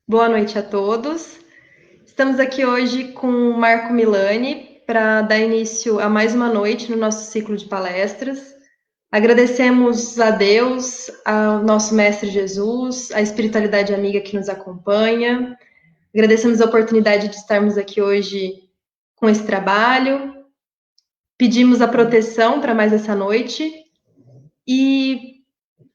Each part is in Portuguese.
Boa noite a todos. Estamos aqui hoje com o Marco Milani para dar início a mais uma noite no nosso ciclo de palestras. Agradecemos a Deus, ao nosso Mestre Jesus, à espiritualidade amiga que nos acompanha. Agradecemos a oportunidade de estarmos aqui hoje com esse trabalho. Pedimos a proteção para mais essa noite. E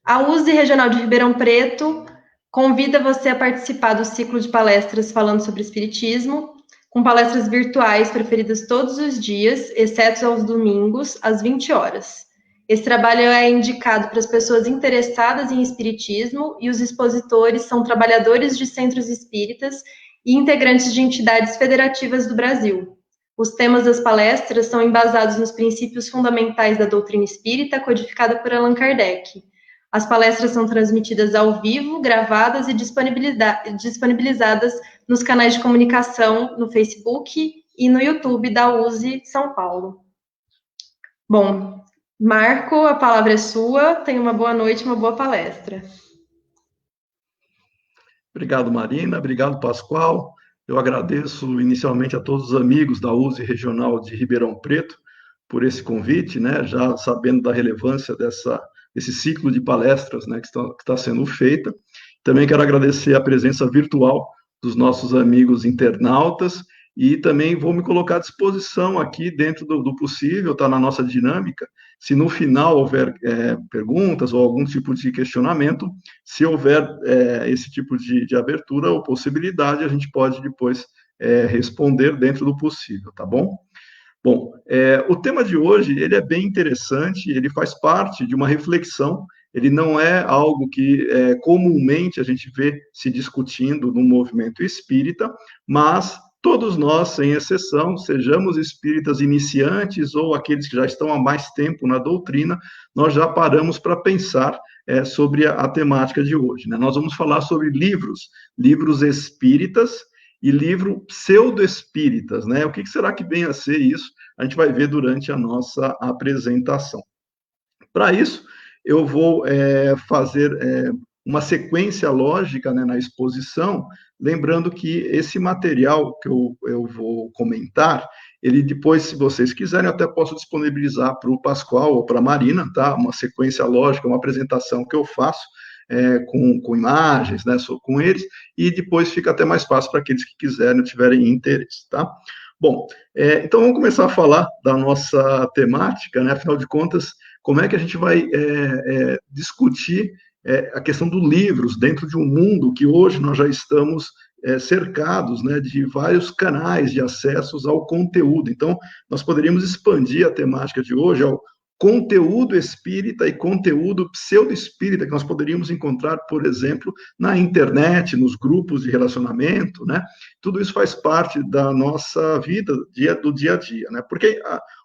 a USE Regional de Ribeirão Preto convida você a participar do ciclo de palestras falando sobre espiritismo, com palestras virtuais preferidas todos os dias, exceto aos domingos, às 20 horas. Esse trabalho é indicado para as pessoas interessadas em espiritismo e os expositores são trabalhadores de centros espíritas e integrantes de entidades federativas do Brasil. Os temas das palestras são embasados nos princípios fundamentais da doutrina espírita, codificada por Allan Kardec. As palestras são transmitidas ao vivo, gravadas e disponibilizadas nos canais de comunicação no Facebook e no YouTube da USE São Paulo. Bom, Marco, a palavra é sua. Tenha uma boa noite, uma boa palestra. Obrigado, Marina. Obrigado, Pascoal. Eu agradeço inicialmente a todos os amigos da USE Regional de Ribeirão Preto por esse convite, né, já sabendo da relevância desse ciclo de palestras, né, que está sendo feita. Também quero agradecer a presença virtual dos nossos amigos internautas e também vou me colocar à disposição aqui dentro do possível, está na nossa dinâmica. Se no final houver perguntas ou algum tipo de questionamento, se houver esse tipo de abertura ou possibilidade, a gente pode depois responder dentro do possível, tá bom? Bom, o tema de hoje, ele é bem interessante, ele faz parte de uma reflexão, ele não é algo que comumente a gente vê se discutindo no movimento espírita, mas todos nós, sem exceção, sejamos espíritas iniciantes ou aqueles que já estão há mais tempo na doutrina, nós já paramos para pensar sobre a temática de hoje, né? Nós vamos falar sobre livros espíritas, e livro pseudo-espíritas, né? O que será que vem a ser isso? A gente vai ver durante a nossa apresentação. Para isso, eu vou fazer uma sequência lógica, né, na exposição, lembrando que esse material que eu vou comentar, ele depois, se vocês quiserem, eu até posso disponibilizar para o Pascoal ou para a Marina, tá? Uma sequência lógica, uma apresentação que eu faço, com imagens, né, com eles, e depois fica até mais fácil para aqueles que quiserem ou tiverem interesse, tá? Bom, então vamos começar a falar da nossa temática, né? Afinal de contas, como é que a gente vai discutir a questão dos livros dentro de um mundo que hoje nós já estamos cercados, né, de vários canais de acessos ao conteúdo. Então, nós poderíamos expandir a temática de hoje ao conteúdo espírita e conteúdo pseudo-espírita que nós poderíamos encontrar, por exemplo, na internet, nos grupos de relacionamento, né? Tudo isso faz parte da nossa vida, do dia a dia, né? Porque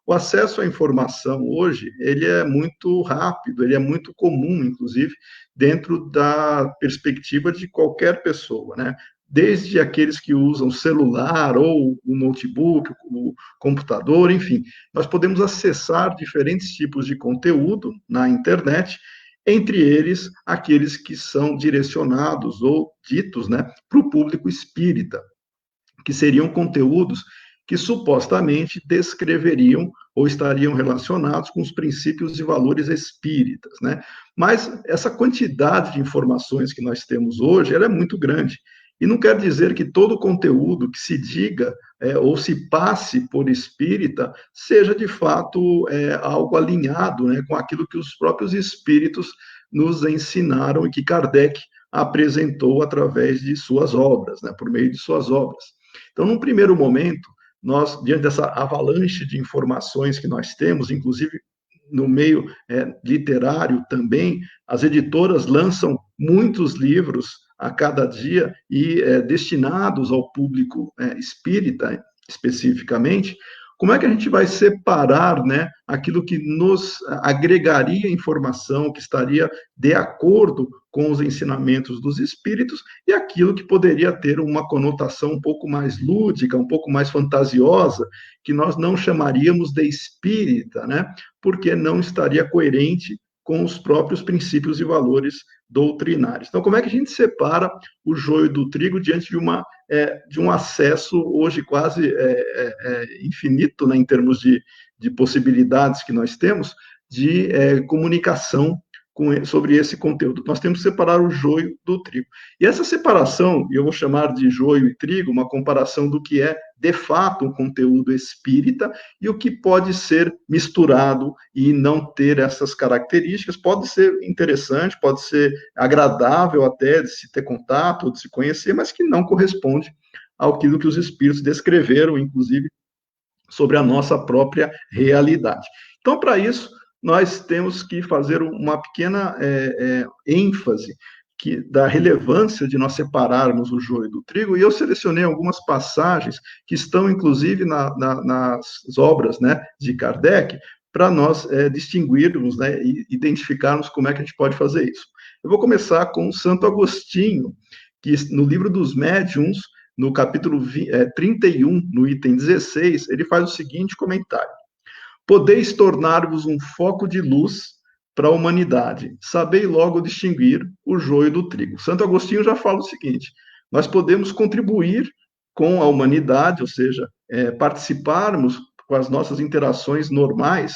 o acesso à informação hoje, ele é muito rápido, ele é muito comum, inclusive, dentro da perspectiva de qualquer pessoa, né? Desde aqueles que usam celular ou o notebook, o computador, enfim, nós podemos acessar diferentes tipos de conteúdo na internet, entre eles aqueles que são direcionados ou ditos, né, para o público espírita, que seriam conteúdos que supostamente descreveriam ou estariam relacionados com os princípios e valores espíritas, né? Mas essa quantidade de informações que nós temos hoje, ela é muito grande. E não quer dizer que todo conteúdo que se diga ou se passe por espírita seja de fato algo alinhado, né, com aquilo que os próprios espíritos nos ensinaram e que Kardec apresentou através de suas obras, né, por meio de suas obras. Então, num primeiro momento, nós, diante dessa avalanche de informações que nós temos, inclusive no meio literário também, as editoras lançam muitos livros a cada dia e destinados ao público espírita, especificamente. Como é que a gente vai separar, né, aquilo que nos agregaria informação, que estaria de acordo com os ensinamentos dos espíritos, e aquilo que poderia ter uma conotação um pouco mais lúdica, um pouco mais fantasiosa, que nós não chamaríamos de espírita, né, porque não estaria coerente com os próprios princípios e valores doutrinários. Então, como é que a gente separa o joio do trigo diante de um acesso hoje quase infinito, né, em termos de possibilidades que nós temos de comunicação sobre esse conteúdo? Nós temos que separar o joio do trigo. E essa separação, eu vou chamar de joio e trigo, uma comparação do que é, de fato, um conteúdo espírita e o que pode ser misturado e não ter essas características. Pode ser interessante, pode ser agradável até de se ter contato, ou de se conhecer, mas que não corresponde àquilo que os espíritos descreveram, inclusive, sobre a nossa própria realidade. Então, para isso, nós temos que fazer uma pequena ênfase da relevância de nós separarmos o joio do trigo, e eu selecionei algumas passagens que estão, inclusive, nas obras, né, de Kardec, para nós distinguirmos, né, e identificarmos como é que a gente pode fazer isso. Eu vou começar com Santo Agostinho, que no livro dos Médiuns, no capítulo 31, no item 16, ele faz o seguinte comentário: podeis tornar-vos um foco de luz para a humanidade, sabei logo distinguir o joio do trigo. Santo Agostinho já fala o seguinte: nós podemos contribuir com a humanidade, ou seja, participarmos com as nossas interações normais,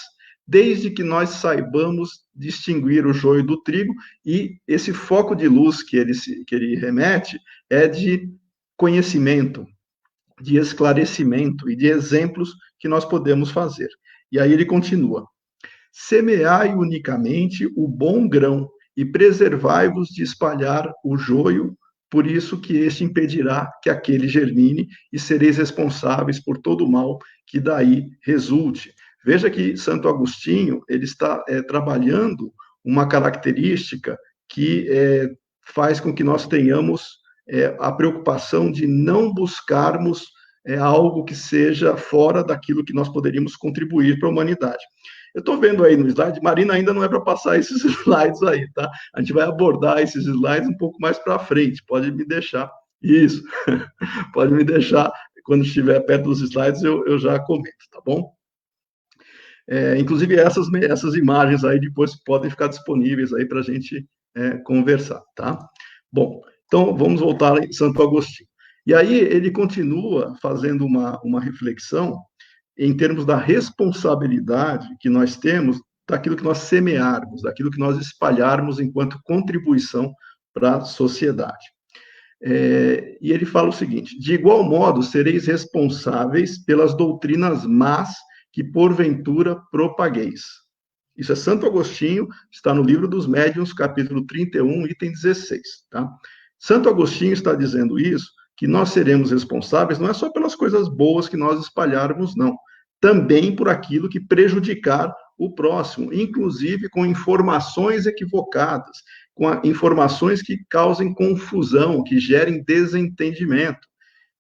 desde que nós saibamos distinguir o joio do trigo, e esse foco de luz que ele remete é de conhecimento, de esclarecimento e de exemplos que nós podemos fazer. E aí ele continua: semeai unicamente o bom grão e preservai-vos de espalhar o joio, por isso que este impedirá que aquele germine e sereis responsáveis por todo o mal que daí resulte. Veja que Santo Agostinho, ele está trabalhando uma característica que faz com que nós tenhamos a preocupação de não buscarmos algo que seja fora daquilo que nós poderíamos contribuir para a humanidade. Eu estou vendo aí no slide, Marina, ainda não é para passar esses slides aí, tá? A gente vai abordar esses slides um pouco mais para frente, pode me deixar. Isso, pode me deixar, quando estiver perto dos slides eu já comento, tá bom? Inclusive essas imagens aí depois podem ficar disponíveis aí para a gente conversar, tá? Bom, então vamos voltar em Santo Agostinho. E aí ele continua fazendo uma reflexão em termos da responsabilidade que nós temos daquilo que nós semearmos, daquilo que nós espalharmos enquanto contribuição para a sociedade. E ele fala o seguinte: de igual modo, sereis responsáveis pelas doutrinas más que porventura propagueis. Isso é Santo Agostinho, está no livro dos Médiuns, capítulo 31, item 16. Tá? Santo Agostinho está dizendo isso, que nós seremos responsáveis não é só pelas coisas boas que nós espalharmos, não. Também por aquilo que prejudicar o próximo, inclusive com informações equivocadas, com informações que causem confusão, que gerem desentendimento.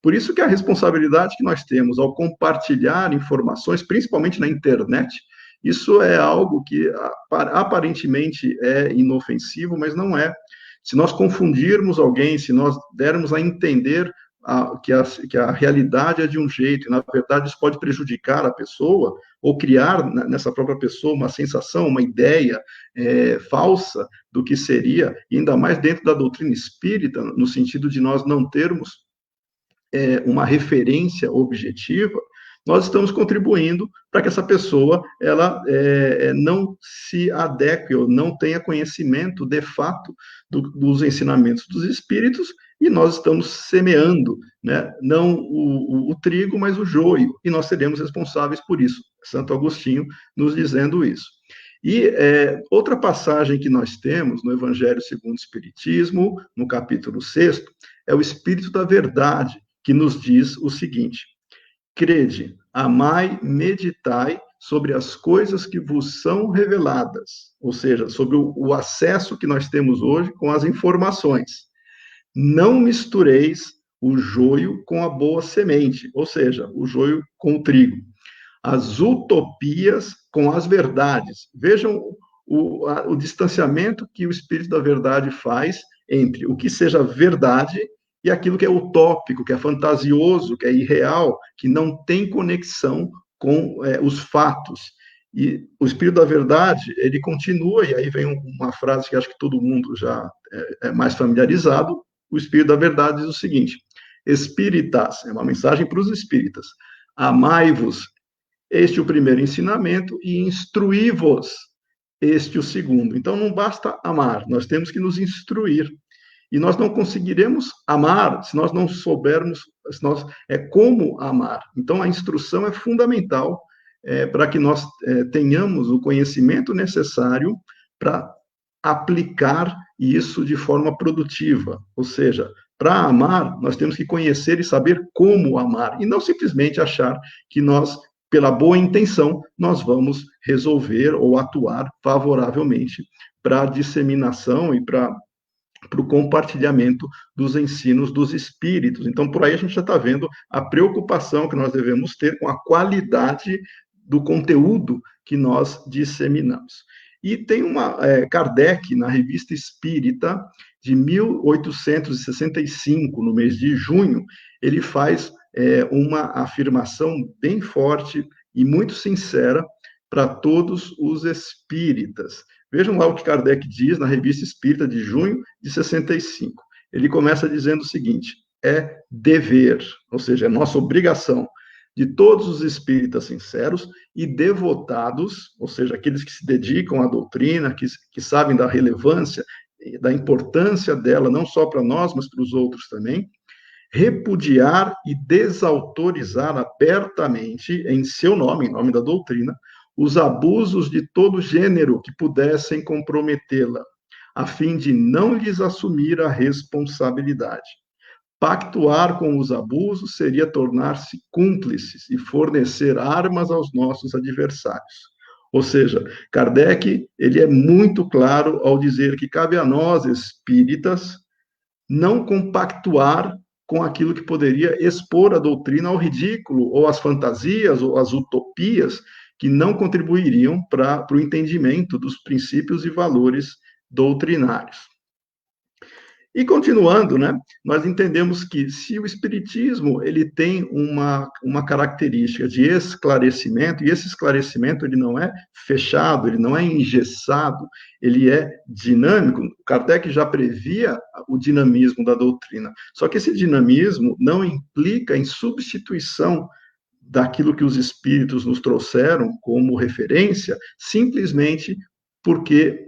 Por isso que a responsabilidade que nós temos ao compartilhar informações, principalmente na internet, isso é algo que aparentemente é inofensivo, mas não é. Se nós confundirmos alguém, se nós dermos a entender que a realidade é de um jeito, e na verdade isso pode prejudicar a pessoa, ou criar nessa própria pessoa uma sensação, uma ideia falsa do que seria, e ainda mais dentro da doutrina espírita, no sentido de nós não termos uma referência objetiva, nós estamos contribuindo para que essa pessoa ela não se adeque ou não tenha conhecimento de fato dos ensinamentos dos espíritos, e nós estamos semeando, né, não o trigo, mas o joio, e nós seremos responsáveis por isso. Santo Agostinho nos dizendo isso. E outra passagem que nós temos no Evangelho segundo o Espiritismo, no capítulo 6, é o Espírito da Verdade, que nos diz o seguinte: crede, amai, meditai sobre as coisas que vos são reveladas, ou seja, sobre o acesso que nós temos hoje com as informações. Não mistureis o joio com a boa semente, ou seja, o joio com o trigo. As utopias com as verdades. Vejam o distanciamento que o Espírito da Verdade faz entre o que seja verdade e aquilo que é utópico, que é fantasioso, que é irreal, que não tem conexão com os fatos. E o Espírito da Verdade, ele continua, e aí vem uma frase que acho que todo mundo já é mais familiarizado. O Espírito da Verdade diz o seguinte: Espíritas, é uma mensagem para os espíritas, amai-vos, este é o primeiro ensinamento, e instruí-vos, este é o segundo. Então, não basta amar, nós temos que nos instruir. E nós não conseguiremos amar se nós não soubermos como amar. Então, a instrução é fundamental para que nós tenhamos o conhecimento necessário para aplicar isso de forma produtiva. Ou seja, para amar, nós temos que conhecer e saber como amar, e não simplesmente achar que nós, pela boa intenção, nós vamos resolver ou atuar favoravelmente para a disseminação e para o compartilhamento dos ensinos dos espíritos. Então, por aí a gente já está vendo a preocupação que nós devemos ter com a qualidade do conteúdo que nós disseminamos. E tem Kardec, na Revista Espírita, de 1865, no mês de junho, ele faz uma afirmação bem forte e muito sincera para todos os espíritas. Vejam lá o que Kardec diz na Revista Espírita de junho de 65. Ele começa dizendo o seguinte: é dever, ou seja, é nossa obrigação, de todos os espíritas sinceros e devotados, ou seja, aqueles que se dedicam à doutrina, que sabem da relevância, da importância dela, não só para nós, mas para os outros também, repudiar e desautorizar abertamente, em seu nome, em nome da doutrina, os abusos de todo gênero que pudessem comprometê-la, a fim de não lhes assumir a responsabilidade. Pactuar com os abusos seria tornar-se cúmplices e fornecer armas aos nossos adversários. Ou seja, Kardec, ele é muito claro ao dizer que cabe a nós, espíritas, não compactuar com aquilo que poderia expor a doutrina ao ridículo, ou às fantasias, ou às utopias, que não contribuiriam para o entendimento dos princípios e valores doutrinários. E continuando, né, nós entendemos que se o Espiritismo ele tem uma característica de esclarecimento, e esse esclarecimento ele não é fechado, ele não é engessado, ele é dinâmico. Kardec já previa o dinamismo da doutrina, só que esse dinamismo não implica em substituição daquilo que os espíritos nos trouxeram como referência, simplesmente porque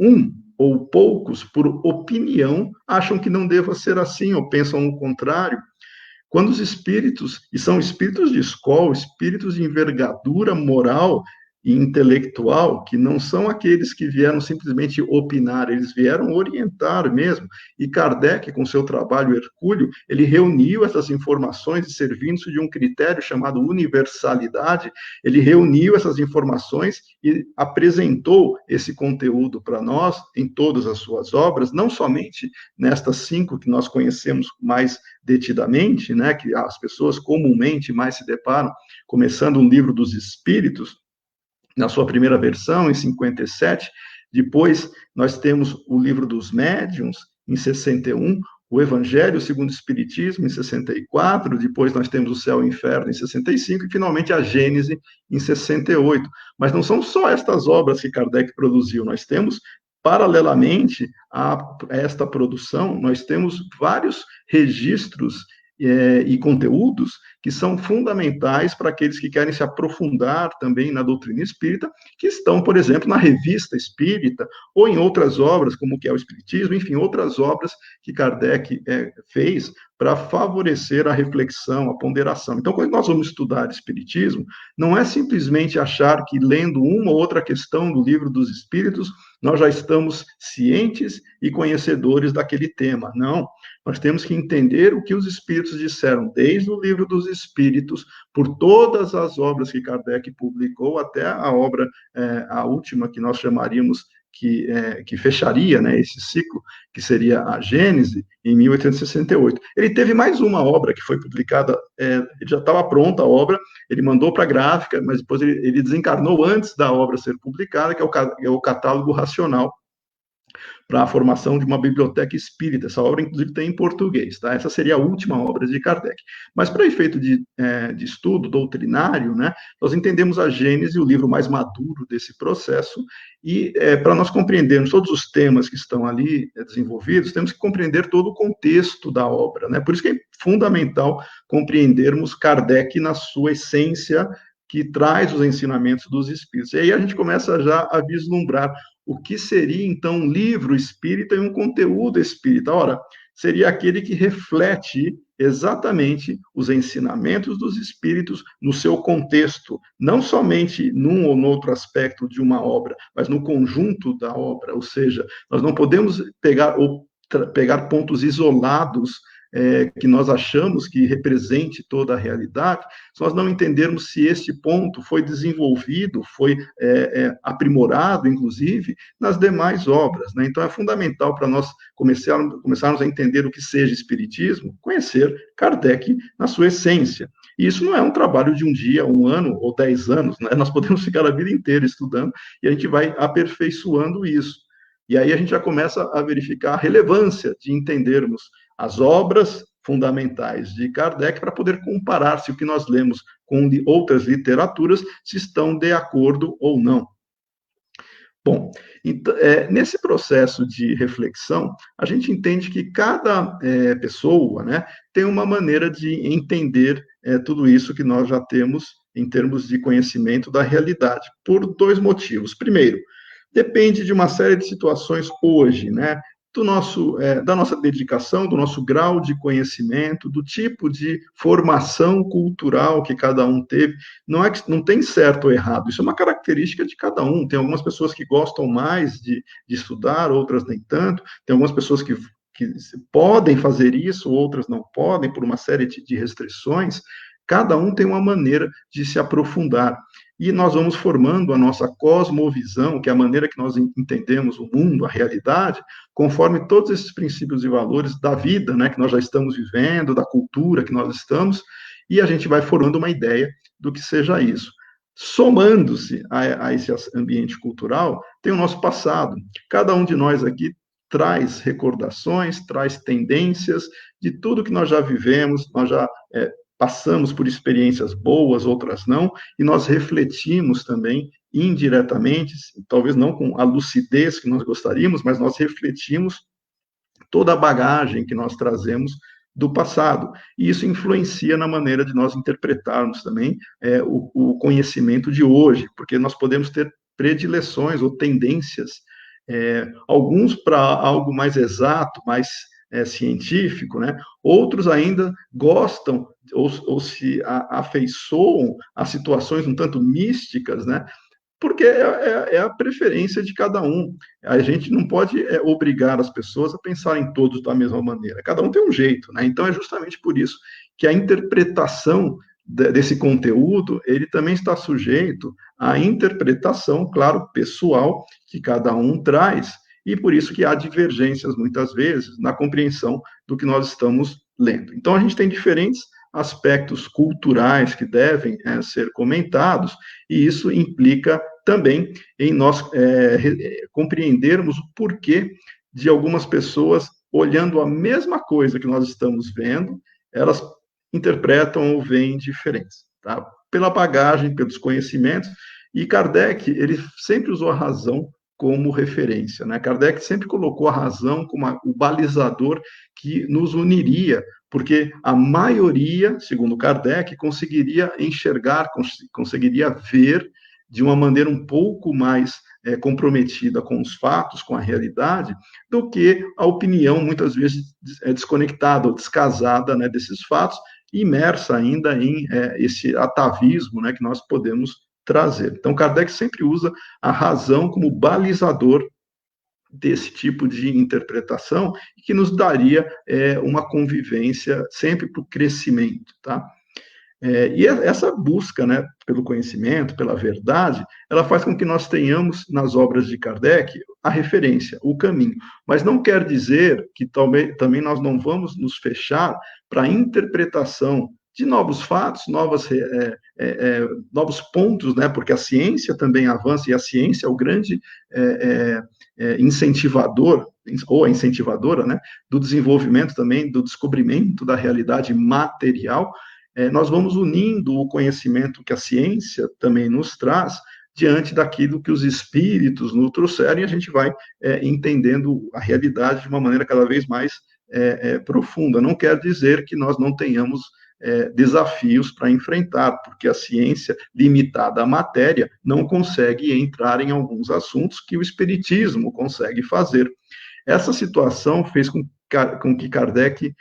ou poucos, por opinião, acham que não deva ser assim, ou pensam o contrário. Quando os espíritos, e são espíritos de escola, espíritos de envergadura moral e intelectual, que não são aqueles que vieram simplesmente opinar, eles vieram orientar mesmo. E Kardec, com seu trabalho hercúleo, ele reuniu essas informações e, servindo-se de um critério chamado universalidade, ele reuniu essas informações e apresentou esse conteúdo para nós em todas as suas obras, não somente nestas 5 que nós conhecemos mais detidamente, né, que as pessoas comumente mais se deparam, começando o Livro dos Espíritos, na sua primeira versão, em 57, depois nós temos o Livro dos Médiuns, em 61, o Evangelho segundo o Espiritismo, em 64, depois nós temos o Céu e o Inferno, em 65, e finalmente a Gênese, em 68. Mas não são só estas obras que Kardec produziu, nós temos, paralelamente a esta produção, nós temos vários registros e conteúdos que são fundamentais para aqueles que querem se aprofundar também na doutrina espírita, que estão, por exemplo, na Revista Espírita, ou em outras obras, como que é o Espiritismo, enfim, outras obras que Kardec fez para favorecer a reflexão, a ponderação. Então, quando nós vamos estudar Espiritismo, não é simplesmente achar que, lendo uma ou outra questão do Livro dos Espíritos, nós já estamos cientes e conhecedores daquele tema. Não, nós temos que entender o que os Espíritos disseram, desde o Livro dos Espíritos, por todas as obras que Kardec publicou, até a obra, a última que nós chamaríamos, que fecharia, né, esse ciclo, que seria a Gênese, em 1868. Ele teve mais uma obra que foi publicada, ele já estava pronta a obra, ele mandou para a gráfica, mas depois ele desencarnou antes da obra ser publicada, que é o Catálogo Racional, para a formação de uma biblioteca espírita. Essa obra, inclusive, tem em português, tá? Essa seria a última obra de Kardec. Mas, para efeito de estudo doutrinário, né, nós entendemos a Gênese, o livro mais maduro desse processo, e para nós compreendermos todos os temas que estão ali desenvolvidos, temos que compreender todo o contexto da obra, né? Por isso que é fundamental compreendermos Kardec na sua essência, que traz os ensinamentos dos espíritos. E aí a gente começa já a vislumbrar o que seria, então, um livro espírita e um conteúdo espírita. Ora, seria aquele que reflete exatamente os ensinamentos dos espíritos no seu contexto, não somente num ou no outro aspecto de uma obra, mas no conjunto da obra. Ou seja, nós não podemos pegar pontos isolados que nós achamos que represente toda a realidade, se nós não entendermos se este ponto foi desenvolvido, foi aprimorado, inclusive, nas demais obras, né? Então, é fundamental para nós começarmos a entender o que seja espiritismo, conhecer Kardec na sua essência. E isso não é um trabalho de um dia, um ano ou 10 anos, né? Nós podemos ficar a vida inteira estudando e a gente vai aperfeiçoando isso. E aí a gente já começa a verificar a relevância de entendermos as obras fundamentais de Kardec para poder comparar se o que nós lemos com outras literaturas se estão de acordo ou não. Bom, então, nesse processo de reflexão, a gente entende que cada pessoa, né, tem uma maneira de entender tudo isso que nós já temos em termos de conhecimento da realidade, por dois motivos. Primeiro, depende de uma série de situações hoje, né? Da nossa dedicação, do nosso grau de conhecimento, do tipo de formação cultural que cada um teve. Não tem certo ou errado, isso é uma característica de cada um. Tem algumas pessoas que gostam mais de estudar, outras nem tanto. Tem algumas pessoas que podem fazer isso, outras não podem, por uma série de restrições. Cada um tem uma maneira de se aprofundar. E nós vamos formando a nossa cosmovisão, que é a maneira que nós entendemos o mundo, a realidade, conforme todos esses princípios e valores da vida, né, que nós já estamos vivendo, da cultura que nós estamos, e a gente vai formando uma ideia do que seja isso. Somando-se a esse ambiente cultural, tem o nosso passado. Cada um de nós aqui traz recordações, traz tendências de tudo que nós já vivemos, nós já passamos por experiências boas, outras não, e nós refletimos também indiretamente, talvez não com a lucidez que nós gostaríamos, mas nós refletimos toda a bagagem que nós trazemos do passado. E isso influencia na maneira de nós interpretarmos também o conhecimento de hoje, porque nós podemos ter predileções ou tendências, alguns para algo mais exato, mais científico, né? Outros ainda gostam ou se afeiçoam a situações um tanto místicas, né? Porque é a preferência de cada um. A gente não pode obrigar as pessoas a pensarem todos da mesma maneira. Cada um tem um jeito, né? Então é justamente por isso que a interpretação desse conteúdo, ele também está sujeito à interpretação, claro, pessoal, que cada um traz, e por isso que há divergências, muitas vezes, na compreensão do que nós estamos lendo. Então, a gente tem diferentes aspectos culturais que devem ser comentados, e isso implica também em nós compreendermos o porquê de algumas pessoas, olhando a mesma coisa que nós estamos vendo, elas interpretam ou veem diferentes, tá? Pela bagagem, pelos conhecimentos, e Kardec, ele sempre usou a razão como referência, né? Kardec sempre colocou a razão como o balizador que nos uniria, porque a maioria, segundo Kardec, conseguiria enxergar, conseguiria ver de uma maneira um pouco mais comprometida com os fatos, com a realidade, do que a opinião, muitas vezes, desconectada ou descasada, né, desses fatos, imersa ainda em esse atavismo, né, que nós podemos trazer. Então, Kardec sempre usa a razão como balizador desse tipo de interpretação, que nos daria uma convivência sempre para o crescimento, tá? E essa busca, né, pelo conhecimento, pela verdade, ela faz com que nós tenhamos nas obras de Kardec a referência, o caminho. Mas não quer dizer que também nós não vamos nos fechar para a interpretação de novos fatos, novos pontos, né? Porque a ciência também avança, e a ciência é o grande incentivador, ou a incentivadora, né? Do desenvolvimento também, do descobrimento da realidade material. Nós vamos unindo o conhecimento que a ciência também nos traz diante daquilo que os espíritos nos trouxeram, e a gente vai entendendo a realidade de uma maneira cada vez mais profunda. Não quer dizer que nós não tenhamos desafios para enfrentar, porque a ciência, limitada à matéria, não consegue entrar em alguns assuntos que o espiritismo consegue fazer. Essa situação fez com que Kardec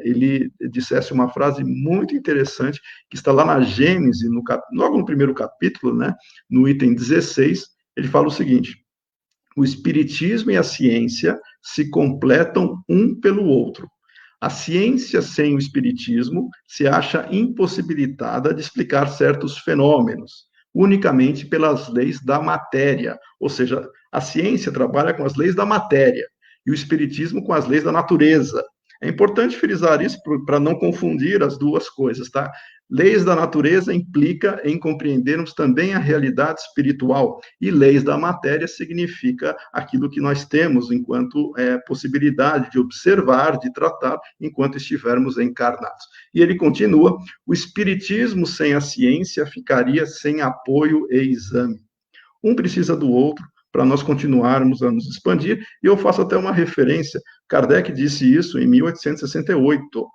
ele dissesse uma frase muito interessante, que está lá na Gênese, logo no primeiro capítulo, né, no item 16, ele fala o seguinte: o espiritismo e a ciência se completam um pelo outro. A ciência sem o espiritismo se acha impossibilitada de explicar certos fenômenos, unicamente pelas leis da matéria. Ou seja, a ciência trabalha com as leis da matéria e o espiritismo com as leis da natureza. É importante frisar isso para não confundir as duas coisas, tá? Leis da natureza implica em compreendermos também a realidade espiritual, e leis da matéria significa aquilo que nós temos enquanto possibilidade de observar, de tratar, enquanto estivermos encarnados. E ele continua: o espiritismo sem a ciência ficaria sem apoio e exame. Um precisa do outro para nós continuarmos a nos expandir, e eu faço até uma referência. Kardec disse isso em 1868.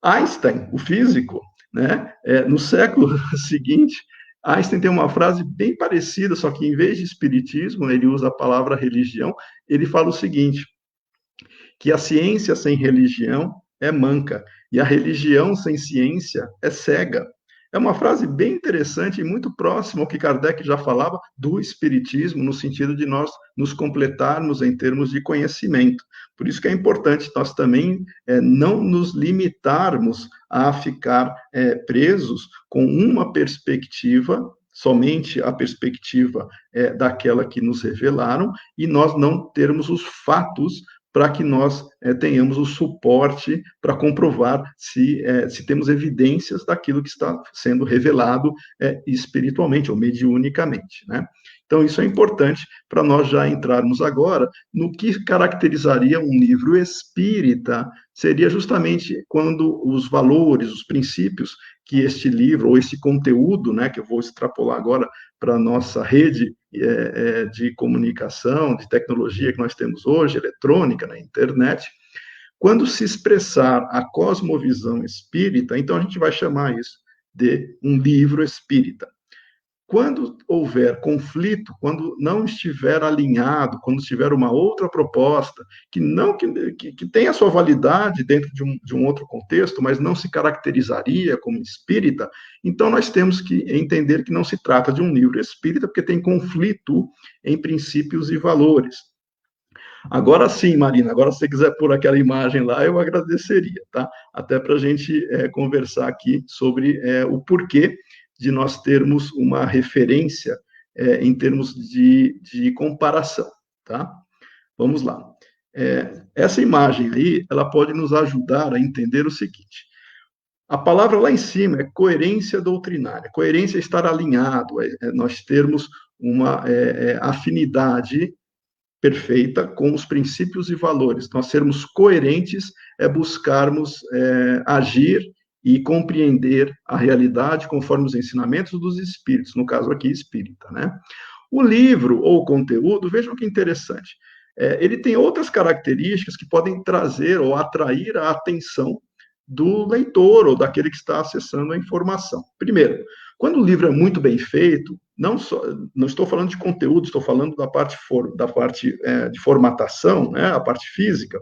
Einstein, o físico, né, no século seguinte, Einstein tem uma frase bem parecida, só que em vez de espiritismo, ele usa a palavra religião. Ele fala o seguinte: que a ciência sem religião é manca, e a religião sem ciência é cega. É uma frase bem interessante e muito próxima ao que Kardec já falava do espiritismo, no sentido de nós nos completarmos em termos de conhecimento. Por isso que é importante nós também não nos limitarmos a ficar presos com uma perspectiva, somente a perspectiva daquela que nos revelaram, e nós não termos os fatos para que nós tenhamos o suporte para comprovar se temos evidências daquilo que está sendo revelado espiritualmente ou mediunicamente, né? Então, isso é importante para nós já entrarmos agora no que caracterizaria um livro espírita. Seria justamente quando os valores, os princípios que este livro, ou esse conteúdo, né, que eu vou extrapolar agora para a nossa rede de comunicação, de tecnologia que nós temos hoje, eletrônica, na internet, quando se expressar a cosmovisão espírita, então a gente vai chamar isso de um livro espírita. Quando houver conflito, quando não estiver alinhado, quando tiver uma outra proposta que tenha a sua validade dentro de um outro contexto, mas não se caracterizaria como espírita, então nós temos que entender que não se trata de um livro espírita, porque tem conflito em princípios e valores. Agora sim, Marina, agora se você quiser pôr aquela imagem lá, eu agradeceria, tá? Até para a gente conversar aqui sobre o porquê de nós termos uma referência em termos de comparação, tá? Vamos lá. Essa imagem aí, ela pode nos ajudar a entender o seguinte: a palavra lá em cima é coerência doutrinária. Coerência é estar alinhado, nós termos uma afinidade perfeita com os princípios e valores. Nós sermos coerentes é buscarmos agir e compreender a realidade conforme os ensinamentos dos espíritos, no caso aqui espírita, né? O livro ou o conteúdo, vejam que interessante, ele tem outras características que podem trazer ou atrair a atenção do leitor ou daquele que está acessando a informação. Primeiro, quando o livro é muito bem feito, não estou falando de conteúdo, estou falando da parte de formatação, né, a parte física.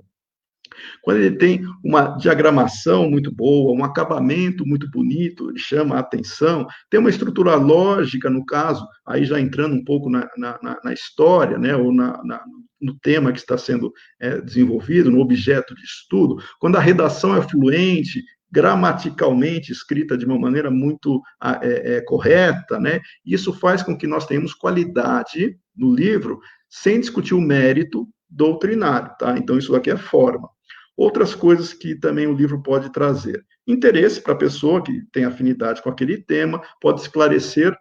Quando ele tem uma diagramação muito boa, um acabamento muito bonito, ele chama a atenção, tem uma estrutura lógica, no caso, aí já entrando um pouco na história, né, ou no tema que está sendo desenvolvido, no objeto de estudo, quando a redação é fluente, gramaticalmente escrita de uma maneira muito correta, né? Isso faz com que nós tenhamos qualidade no livro, sem discutir o mérito doutrinário, tá? Então, isso aqui é forma. Outras coisas que também o livro pode trazer. interesse para a pessoa que tem afinidade com aquele tema, pode esclarecer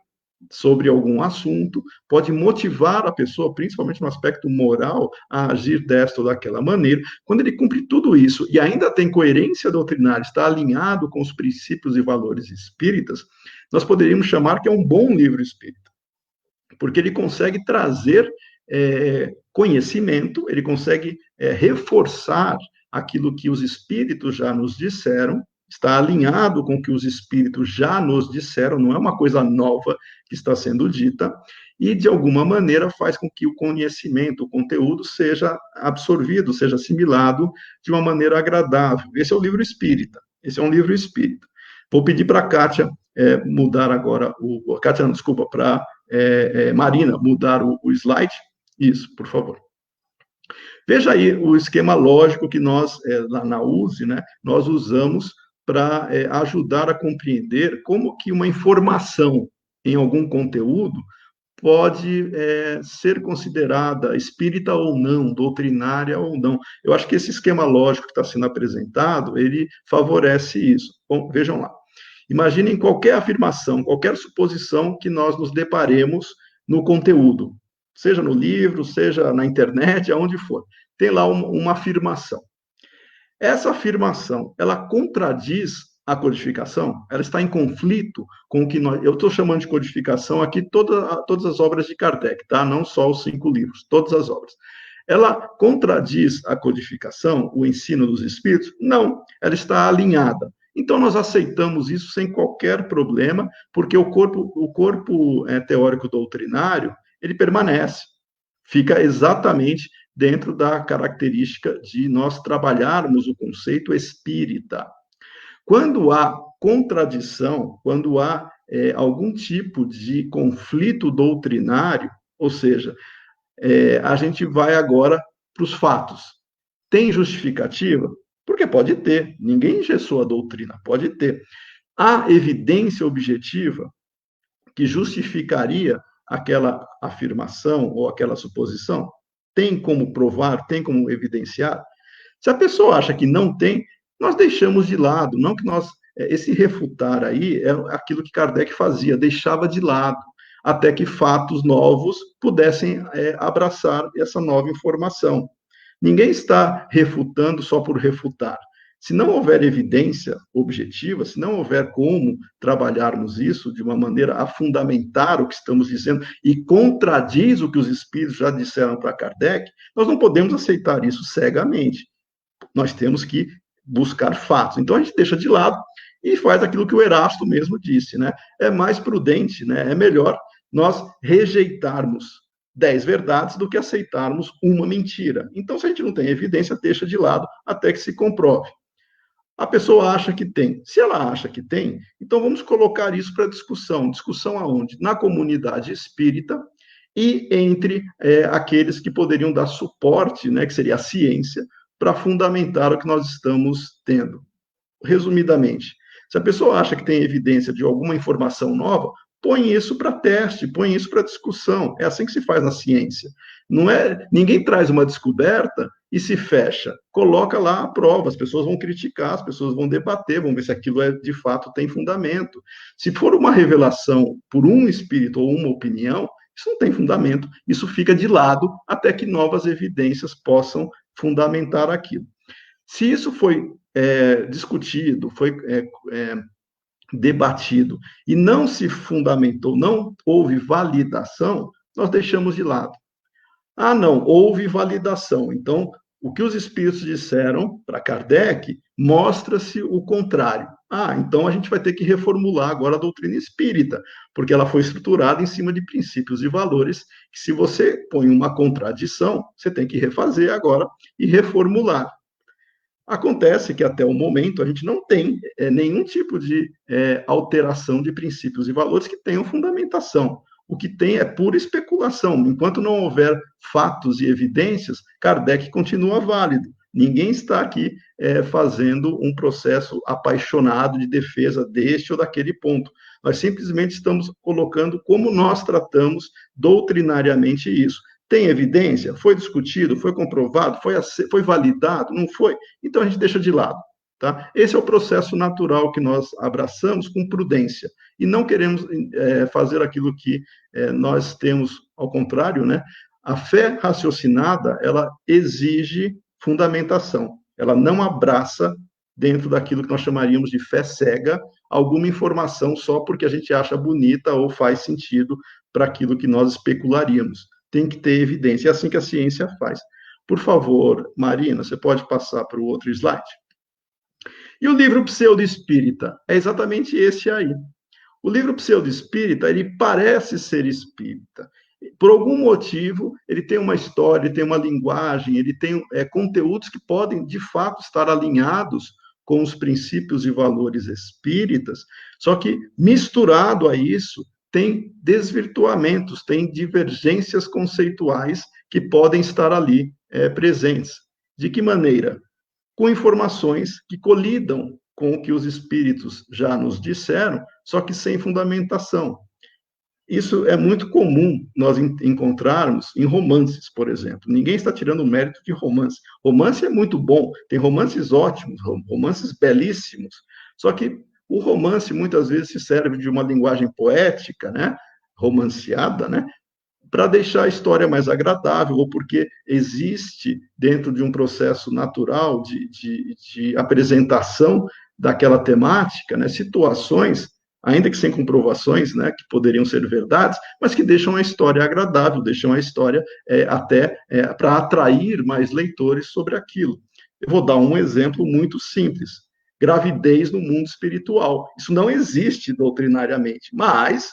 sobre algum assunto, pode motivar a pessoa, principalmente no aspecto moral, a agir desta ou daquela maneira. Quando ele cumpre tudo isso e ainda tem coerência doutrinária, está alinhado com os princípios e valores espíritas, nós poderíamos chamar que é um bom livro espírita, porque ele consegue trazer conhecimento, ele consegue reforçar aquilo que os espíritos já nos disseram, está alinhado com o que os espíritos já nos disseram, não é uma coisa nova que está sendo dita, e de alguma maneira faz com que o conhecimento, o conteúdo seja absorvido, seja assimilado de uma maneira agradável. Esse é o livro espírita, esse é um livro espírita. Vou pedir para a Kátia mudar agora, Kátia, não, desculpa, para Marina mudar o slide. Isso, por favor. Veja aí o esquema lógico que nós, lá na USE, né, nós usamos para ajudar a compreender como que uma informação em algum conteúdo pode ser considerada espírita ou não, doutrinária ou não. Eu acho que esse esquema lógico que está sendo apresentado, ele favorece isso. Bom, vejam lá. Imaginem qualquer afirmação, qualquer suposição que nós nos deparemos no conteúdo, seja no livro, seja na internet, aonde for. Tem lá uma afirmação. Essa afirmação, ela contradiz a codificação? Ela está em conflito com o que nós... Eu estou chamando de codificação aqui todas as obras de Kardec, tá? Não só os 5 livros, todas as obras. Ela contradiz a codificação, o ensino dos espíritos? Não, ela está alinhada. Então, nós aceitamos isso sem qualquer problema, porque o corpo teórico doutrinário, ele permanece, fica exatamente dentro da característica de nós trabalharmos o conceito espírita. Quando há contradição, quando há algum tipo de conflito doutrinário, ou seja, a gente vai agora para os fatos. Tem justificativa? Porque pode ter, ninguém engessou a doutrina, pode ter. Há evidência objetiva que justificaria aquela afirmação ou aquela suposição? Tem como provar, tem como evidenciar? Se a pessoa acha que não tem, nós deixamos de lado, não que nós... Esse refutar aí é aquilo que Kardec fazia, deixava de lado, até que fatos novos pudessem abraçar essa nova informação. Ninguém está refutando só por refutar. Se não houver evidência objetiva, se não houver como trabalharmos isso de uma maneira a fundamentar o que estamos dizendo e contradiz o que os espíritos já disseram para Kardec, nós não podemos aceitar isso cegamente. Nós temos que buscar fatos. Então, a gente deixa de lado e faz aquilo que o Erasto mesmo disse, né? É mais prudente, né? É melhor nós rejeitarmos 10 verdades do que aceitarmos uma mentira. Então, se a gente não tem evidência, deixa de lado até que se comprove. A pessoa acha que tem. Se ela acha que tem, então vamos colocar isso para discussão. Discussão aonde? Na comunidade espírita e entre aqueles que poderiam dar suporte, né, que seria a ciência, para fundamentar o que nós estamos tendo. Resumidamente, se a pessoa acha que tem evidência de alguma informação nova, põe isso para teste, põe isso para discussão. É assim que se faz na ciência. Não é, ninguém traz uma descoberta e se fecha. Coloca lá a prova, as pessoas vão criticar, as pessoas vão debater, vão ver se aquilo de fato tem fundamento. Se for uma revelação por um espírito ou uma opinião, isso não tem fundamento, isso fica de lado até que novas evidências possam fundamentar aquilo. Se isso foi discutido, foi debatido e não se fundamentou, não houve validação, nós deixamos de lado. Ah, não, houve validação. Então, o que os espíritos disseram para Kardec mostra-se o contrário. Ah, então a gente vai ter que reformular agora a doutrina espírita, porque ela foi estruturada em cima de princípios e valores que, se você põe uma contradição, você tem que refazer agora e reformular. Acontece que, até o momento, a gente não tem nenhum tipo de alteração de princípios e valores que tenham fundamentação. O que tem é pura especulação. Enquanto não houver fatos e evidências, Kardec continua válido. Ninguém está aqui fazendo um processo apaixonado de defesa deste ou daquele ponto. Nós simplesmente estamos colocando como nós tratamos doutrinariamente isso. Tem evidência? Foi discutido? Foi comprovado? Foi validado? Não foi? Então a gente deixa de lado. Tá? Esse é o processo natural que nós abraçamos com prudência. E não queremos fazer aquilo que nós temos, ao contrário, né? A fé raciocinada, ela exige fundamentação. Ela não abraça, dentro daquilo que nós chamaríamos de fé cega, alguma informação só porque a gente acha bonita ou faz sentido para aquilo que nós especularíamos. Tem que ter evidência. É assim que a ciência faz. Por favor, Marina, você pode passar para o outro slide? E o livro pseudo-espírita é exatamente esse aí. O livro pseudo-espírita, ele parece ser espírita. Por algum motivo, ele tem uma história, ele tem uma linguagem, ele tem conteúdos que podem, de fato, estar alinhados com os princípios e valores espíritas, só que, misturado a isso, tem desvirtuamentos, tem divergências conceituais que podem estar ali presentes. De que maneira? Com informações que colidam com o que os espíritos já nos disseram, só que sem fundamentação. Isso é muito comum nós encontrarmos em romances, por exemplo. Ninguém está tirando o mérito de romance. Romance é muito bom, tem romances ótimos, romances belíssimos. Só que o romance muitas vezes se serve de uma linguagem poética, né, romanceada, né, para deixar a história mais agradável, ou porque existe, dentro de um processo natural de apresentação daquela temática, né, situações, ainda que sem comprovações, né, que poderiam ser verdades, mas que deixam a história agradável, deixam a história até para atrair mais leitores sobre aquilo. Eu vou dar um exemplo muito simples. Gravidez no mundo espiritual. Isso não existe doutrinariamente, mas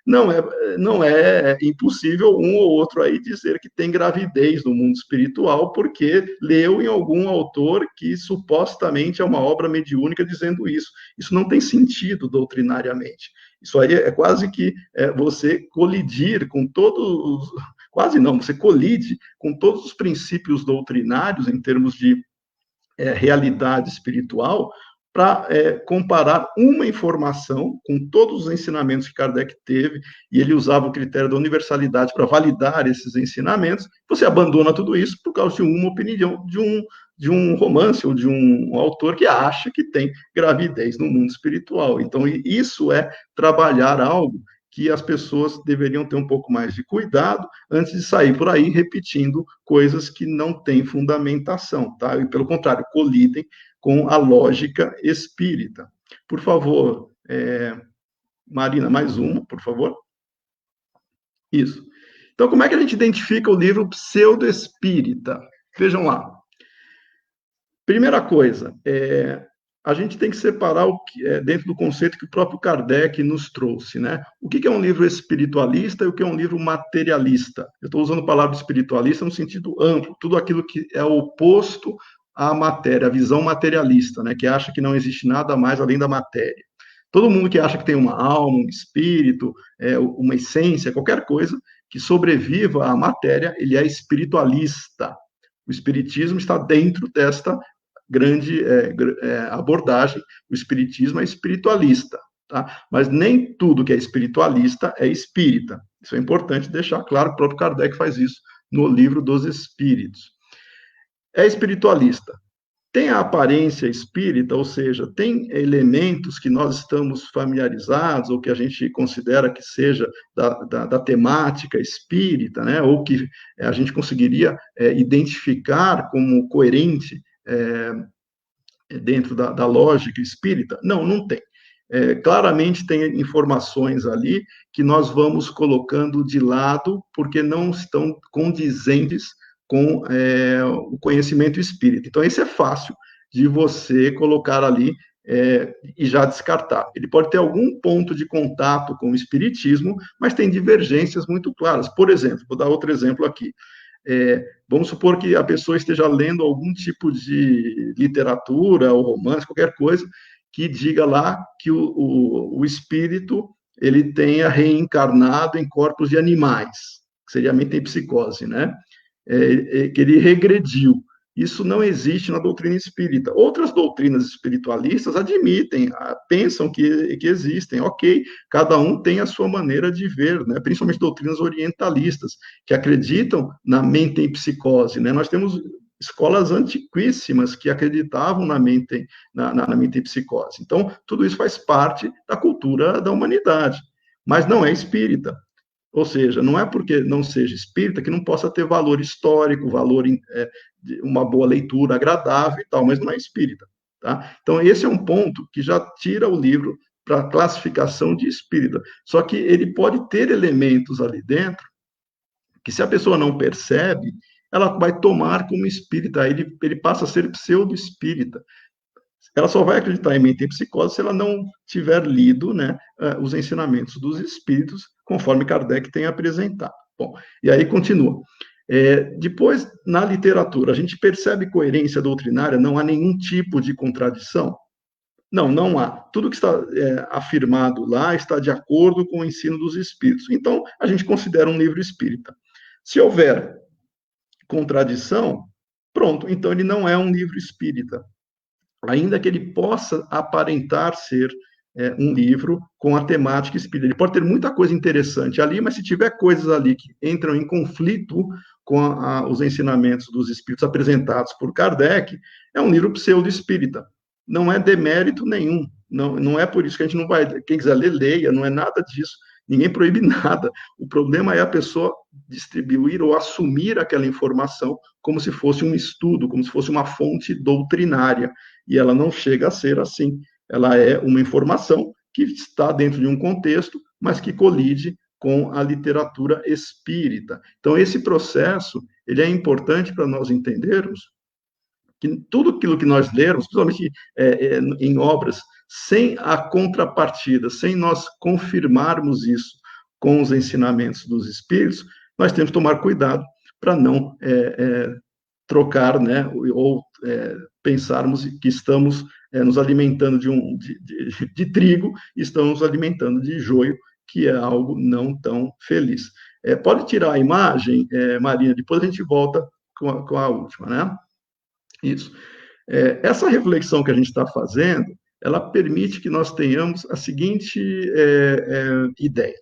não é impossível um ou outro aí dizer que tem gravidez no mundo espiritual, porque leu em algum autor que supostamente é uma obra mediúnica dizendo isso. Isso não tem sentido doutrinariamente. Isso aí é quase que você colidir com todos, quase não, você colide com todos os princípios doutrinários em termos de realidade espiritual, para comparar uma informação com todos os ensinamentos que Kardec teve, e ele usava o critério da universalidade para validar esses ensinamentos. Você abandona tudo isso por causa de uma opinião de um romance ou de um autor que acha que tem gravidez no mundo espiritual. Então, isso é trabalhar algo que as pessoas deveriam ter um pouco mais de cuidado antes de sair por aí repetindo coisas que não têm fundamentação, tá? E, pelo contrário, colidem com a lógica espírita. Por favor, Marina, mais uma, por favor. Isso. Então, como é que a gente identifica o livro pseudo-espírita? Vejam lá. Primeira coisa, a gente tem que separar o que dentro do conceito que o próprio Kardec nos trouxe, né? O que é um livro espiritualista e o que é um livro materialista? Eu estou usando a palavra espiritualista no sentido amplo, tudo aquilo que é oposto à matéria, a visão materialista, né? Que acha que não existe nada mais além da matéria. Todo mundo que acha que tem uma alma, um espírito, uma essência, qualquer coisa que sobreviva à matéria, ele é espiritualista. O espiritismo está dentro desta grande abordagem. O espiritismo é espiritualista, tá? Mas nem tudo que é espiritualista é espírita. Isso é importante deixar claro, o próprio Kardec faz isso no Livro dos Espíritos. É espiritualista. Tem a aparência espírita, ou seja, tem elementos que nós estamos familiarizados, ou que a gente considera que seja da temática espírita, né? Ou que a gente conseguiria identificar como coerente dentro da lógica espírita? Não tem. Claramente tem informações ali que nós vamos colocando de lado porque não estão condizentes com o conhecimento espírita. Então, esse é fácil de você colocar ali e já descartar. Ele pode ter algum ponto de contato com o espiritismo, mas tem divergências muito claras. Por exemplo, vou dar outro exemplo aqui. Vamos supor que a pessoa esteja lendo algum tipo de literatura ou romance, qualquer coisa, que diga lá que o espírito ele tenha reencarnado em corpos de animais, que seria a metempsicose, né? Que ele regrediu. Isso não existe na doutrina espírita. Outras doutrinas espiritualistas admitem, pensam que existem. Ok, cada um tem a sua maneira de ver, né? Principalmente doutrinas orientalistas, que acreditam na metempsicose, né? Nós temos escolas antiquíssimas que acreditavam na mente, na metempsicose. Então, tudo isso faz parte da cultura da humanidade, mas não é espírita. Ou seja, não é porque não seja espírita que não possa ter valor histórico, valor, de uma boa leitura agradável e tal, mas não é espírita. Tá? Então, esse é um ponto que já tira o livro para a classificação de espírita. Só que ele pode ter elementos ali dentro que, se a pessoa não percebe, ela vai tomar como espírita, ele passa a ser pseudo-espírita. Ela só vai acreditar em metempsicose se ela não tiver lido, né, os ensinamentos dos espíritos, conforme Kardec tem apresentado. Bom, e aí continua. Depois, na literatura, a gente percebe coerência doutrinária, não há nenhum tipo de contradição? Não, não há. Tudo que está afirmado lá está de acordo com o ensino dos espíritos. Então, a gente considera um livro espírita. Se houver contradição, pronto, então ele não é um livro espírita, ainda que ele possa aparentar ser um livro com a temática espírita. Ele pode ter muita coisa interessante ali, mas se tiver coisas ali que entram em conflito com os ensinamentos dos espíritos apresentados por Kardec, é um livro pseudo-espírita. Não é demérito nenhum. Não é por isso que a gente não vai... Quem quiser ler, leia, não é nada disso. Ninguém proíbe nada. O problema é a pessoa distribuir ou assumir aquela informação como se fosse um estudo, como se fosse uma fonte doutrinária. E ela não chega a ser assim. Ela é uma informação que está dentro de um contexto, mas que colide com a literatura espírita. Então, esse processo, ele é importante para nós entendermos que tudo aquilo que nós lermos, principalmente em obras, sem a contrapartida, sem nós confirmarmos isso com os ensinamentos dos espíritos, nós temos que tomar cuidado para não trocar, né, ou pensarmos que estamos nos alimentando de trigo e estamos nos alimentando de joio, que é algo não tão feliz. Pode tirar a imagem, Marina, depois a gente volta com a última, né? Isso. Essa reflexão que a gente está fazendo, ela permite que nós tenhamos a seguinte ideia.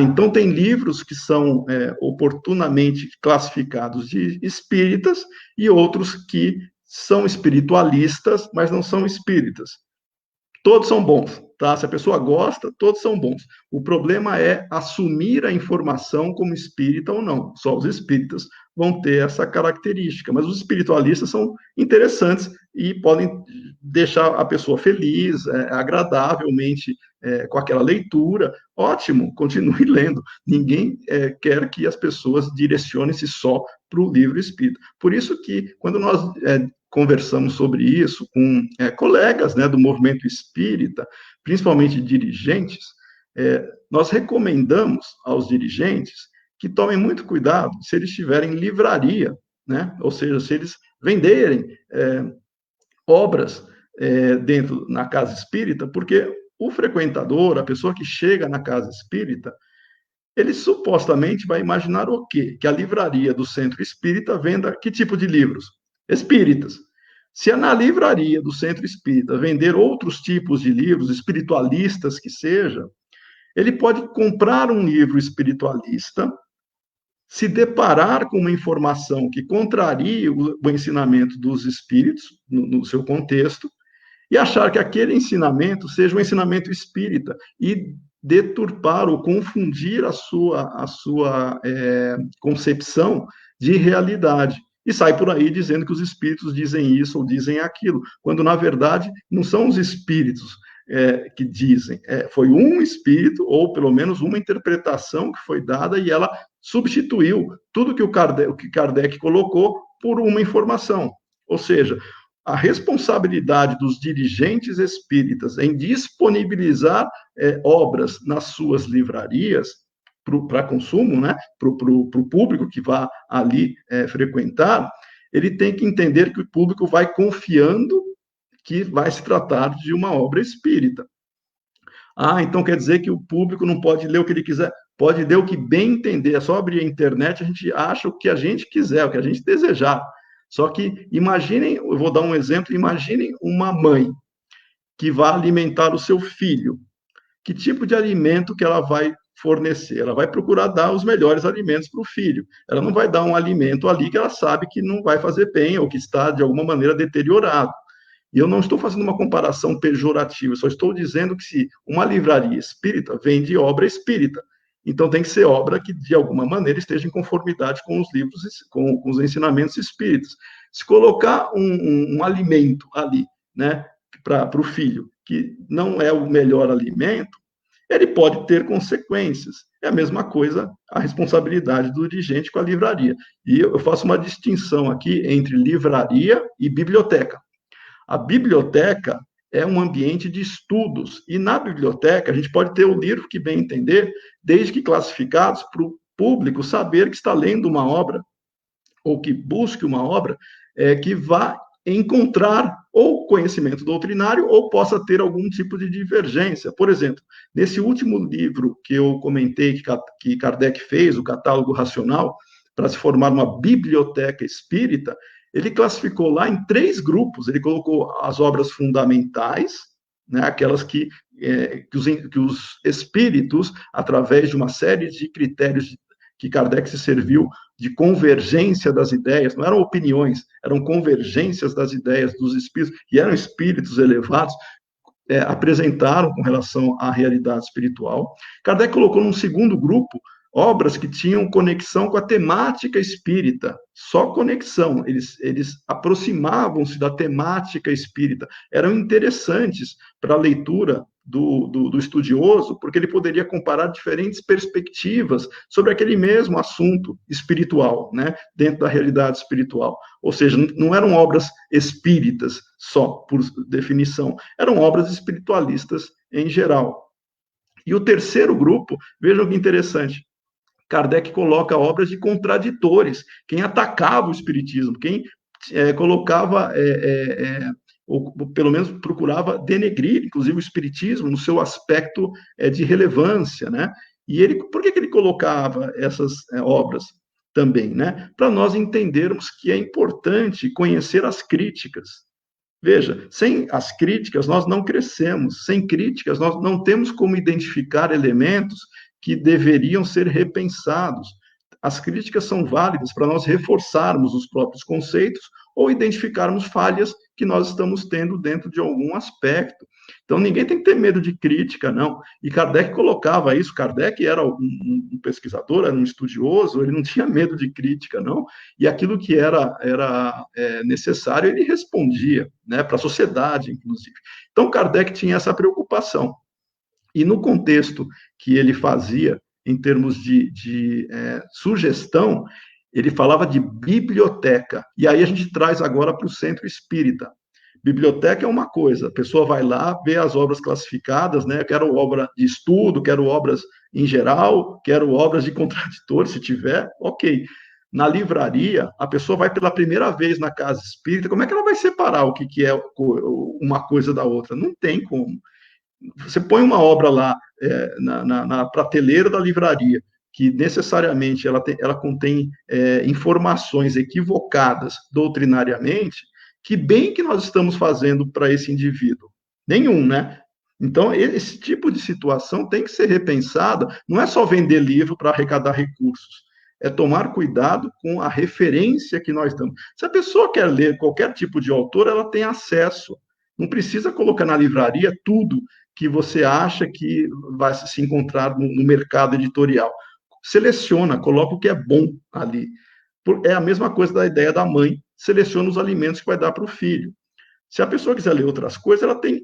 Então tem livros que são oportunamente classificados de espíritas e outros que são espiritualistas, mas não são espíritas. Todos são bons, tá? Se a pessoa gosta, todos são bons. O problema é assumir a informação como espírita ou não. Só os espíritas vão ter essa característica, mas os espiritualistas são interessantes e podem deixar a pessoa feliz, agradavelmente, com aquela leitura. Ótimo, continue lendo. Ninguém quer que as pessoas direcionem-se só para o livro espírita. Por isso que, quando nós conversamos sobre isso com colegas, né, do movimento espírita, principalmente dirigentes, nós recomendamos aos dirigentes que tomem muito cuidado se eles tiverem livraria, né, ou seja, se eles venderem obras na casa espírita, porque o frequentador, a pessoa que chega na casa espírita, ele supostamente vai imaginar o quê? Que a livraria do centro espírita venda que tipo de livros? Espíritas. Se na livraria do centro espírita vender outros tipos de livros, espiritualistas que seja, ele pode comprar um livro espiritualista, se deparar com uma informação que contraria o ensinamento dos espíritos, no seu contexto, e achar que aquele ensinamento seja um ensinamento espírita, e deturpar ou confundir a sua concepção de realidade. E sai por aí dizendo que os espíritos dizem isso ou dizem aquilo, quando, na verdade, não são os espíritos que dizem. Foi um espírito, ou pelo menos uma interpretação que foi dada, e ela substituiu tudo que o Kardec colocou por uma informação. Ou seja, a responsabilidade dos dirigentes espíritas em disponibilizar obras nas suas livrarias para consumo, né, para o público que vá ali frequentar, ele tem que entender que o público vai confiando que vai se tratar de uma obra espírita. Então quer dizer que o público não pode ler o que ele quiser, pode ler o que bem entender, é só abrir a internet, a gente acha o que a gente quiser, o que a gente desejar. Só que imaginem, eu vou dar um exemplo, imaginem uma mãe que vai alimentar o seu filho. Que tipo de alimento que ela vai fornecer, ela vai procurar dar os melhores alimentos para o filho. Ela não vai dar um alimento ali que ela sabe que não vai fazer bem ou que está, de alguma maneira, deteriorado. E eu não estou fazendo uma comparação pejorativa, só estou dizendo que se uma livraria espírita vende obra espírita, então tem que ser obra que, de alguma maneira, esteja em conformidade com os livros, com os ensinamentos espíritas. Se colocar um alimento ali, né, para o filho, que não é o melhor alimento, ele pode ter consequências. É a mesma coisa a responsabilidade do dirigente com a livraria. E eu faço uma distinção aqui entre livraria e biblioteca. A biblioteca é um ambiente de estudos, e na biblioteca a gente pode ter o livro que bem entender, desde que classificados para o público saber que está lendo uma obra, ou que busque uma obra, que vá encontrar ou conhecimento doutrinário ou possa ter algum tipo de divergência. Por exemplo, nesse último livro que eu comentei que Kardec fez, o Catálogo Racional, para se formar uma biblioteca espírita, ele classificou lá em 3 grupos. Ele colocou as obras fundamentais, né, aquelas que os espíritos, através de uma série de critérios que Kardec se serviu de convergência das ideias, não eram opiniões, eram convergências das ideias dos espíritos, e eram espíritos elevados, apresentaram com relação à realidade espiritual. Kardec colocou num segundo grupo obras que tinham conexão com a temática espírita, só conexão, eles aproximavam-se da temática espírita, eram interessantes para a leitura do estudioso, porque ele poderia comparar diferentes perspectivas sobre aquele mesmo assunto espiritual, né, dentro da realidade espiritual. Ou seja, não eram obras espíritas só, por definição, eram obras espiritualistas em geral. E o terceiro grupo, vejam que interessante, Kardec coloca obras de contraditores, quem atacava o espiritismo, quem colocava, ou pelo menos procurava denegrir, inclusive, o espiritismo no seu aspecto de relevância, né? E por que ele colocava essas obras também, né? Para nós entendermos que é importante conhecer as críticas. Veja, sem as críticas nós não crescemos, sem críticas nós não temos como identificar elementos que deveriam ser repensados. As críticas são válidas para nós reforçarmos os próprios conceitos ou identificarmos falhas que nós estamos tendo dentro de algum aspecto. Então, ninguém tem que ter medo de crítica, não. E Kardec colocava isso. Kardec era um pesquisador, era um estudioso, ele não tinha medo de crítica, não. E aquilo que era necessário, ele respondia, né, para a sociedade, inclusive. Então, Kardec tinha essa preocupação. E no contexto que ele fazia, em termos de sugestão, ele falava de biblioteca. E aí a gente traz agora para o centro espírita. Biblioteca é uma coisa, a pessoa vai lá, vê as obras classificadas, né? Quero obra de estudo, quero obras em geral, quero obras de contraditor, se tiver, ok. Na livraria, a pessoa vai pela primeira vez na casa espírita, como é que ela vai separar o que é uma coisa da outra? Não tem como. Você põe uma obra lá na prateleira da livraria, que necessariamente ela contém informações equivocadas doutrinariamente, que bem que nós estamos fazendo para esse indivíduo? Nenhum, né? Então, esse tipo de situação tem que ser repensada, não é só vender livro para arrecadar recursos, é tomar cuidado com a referência que nós damos. Se a pessoa quer ler qualquer tipo de autor, ela tem acesso. Não precisa colocar na livraria tudo que você acha que vai se encontrar no mercado editorial. Seleciona, coloca o que é bom ali. É a mesma coisa da ideia da mãe, seleciona os alimentos que vai dar para o filho. Se a pessoa quiser ler outras coisas, ela tem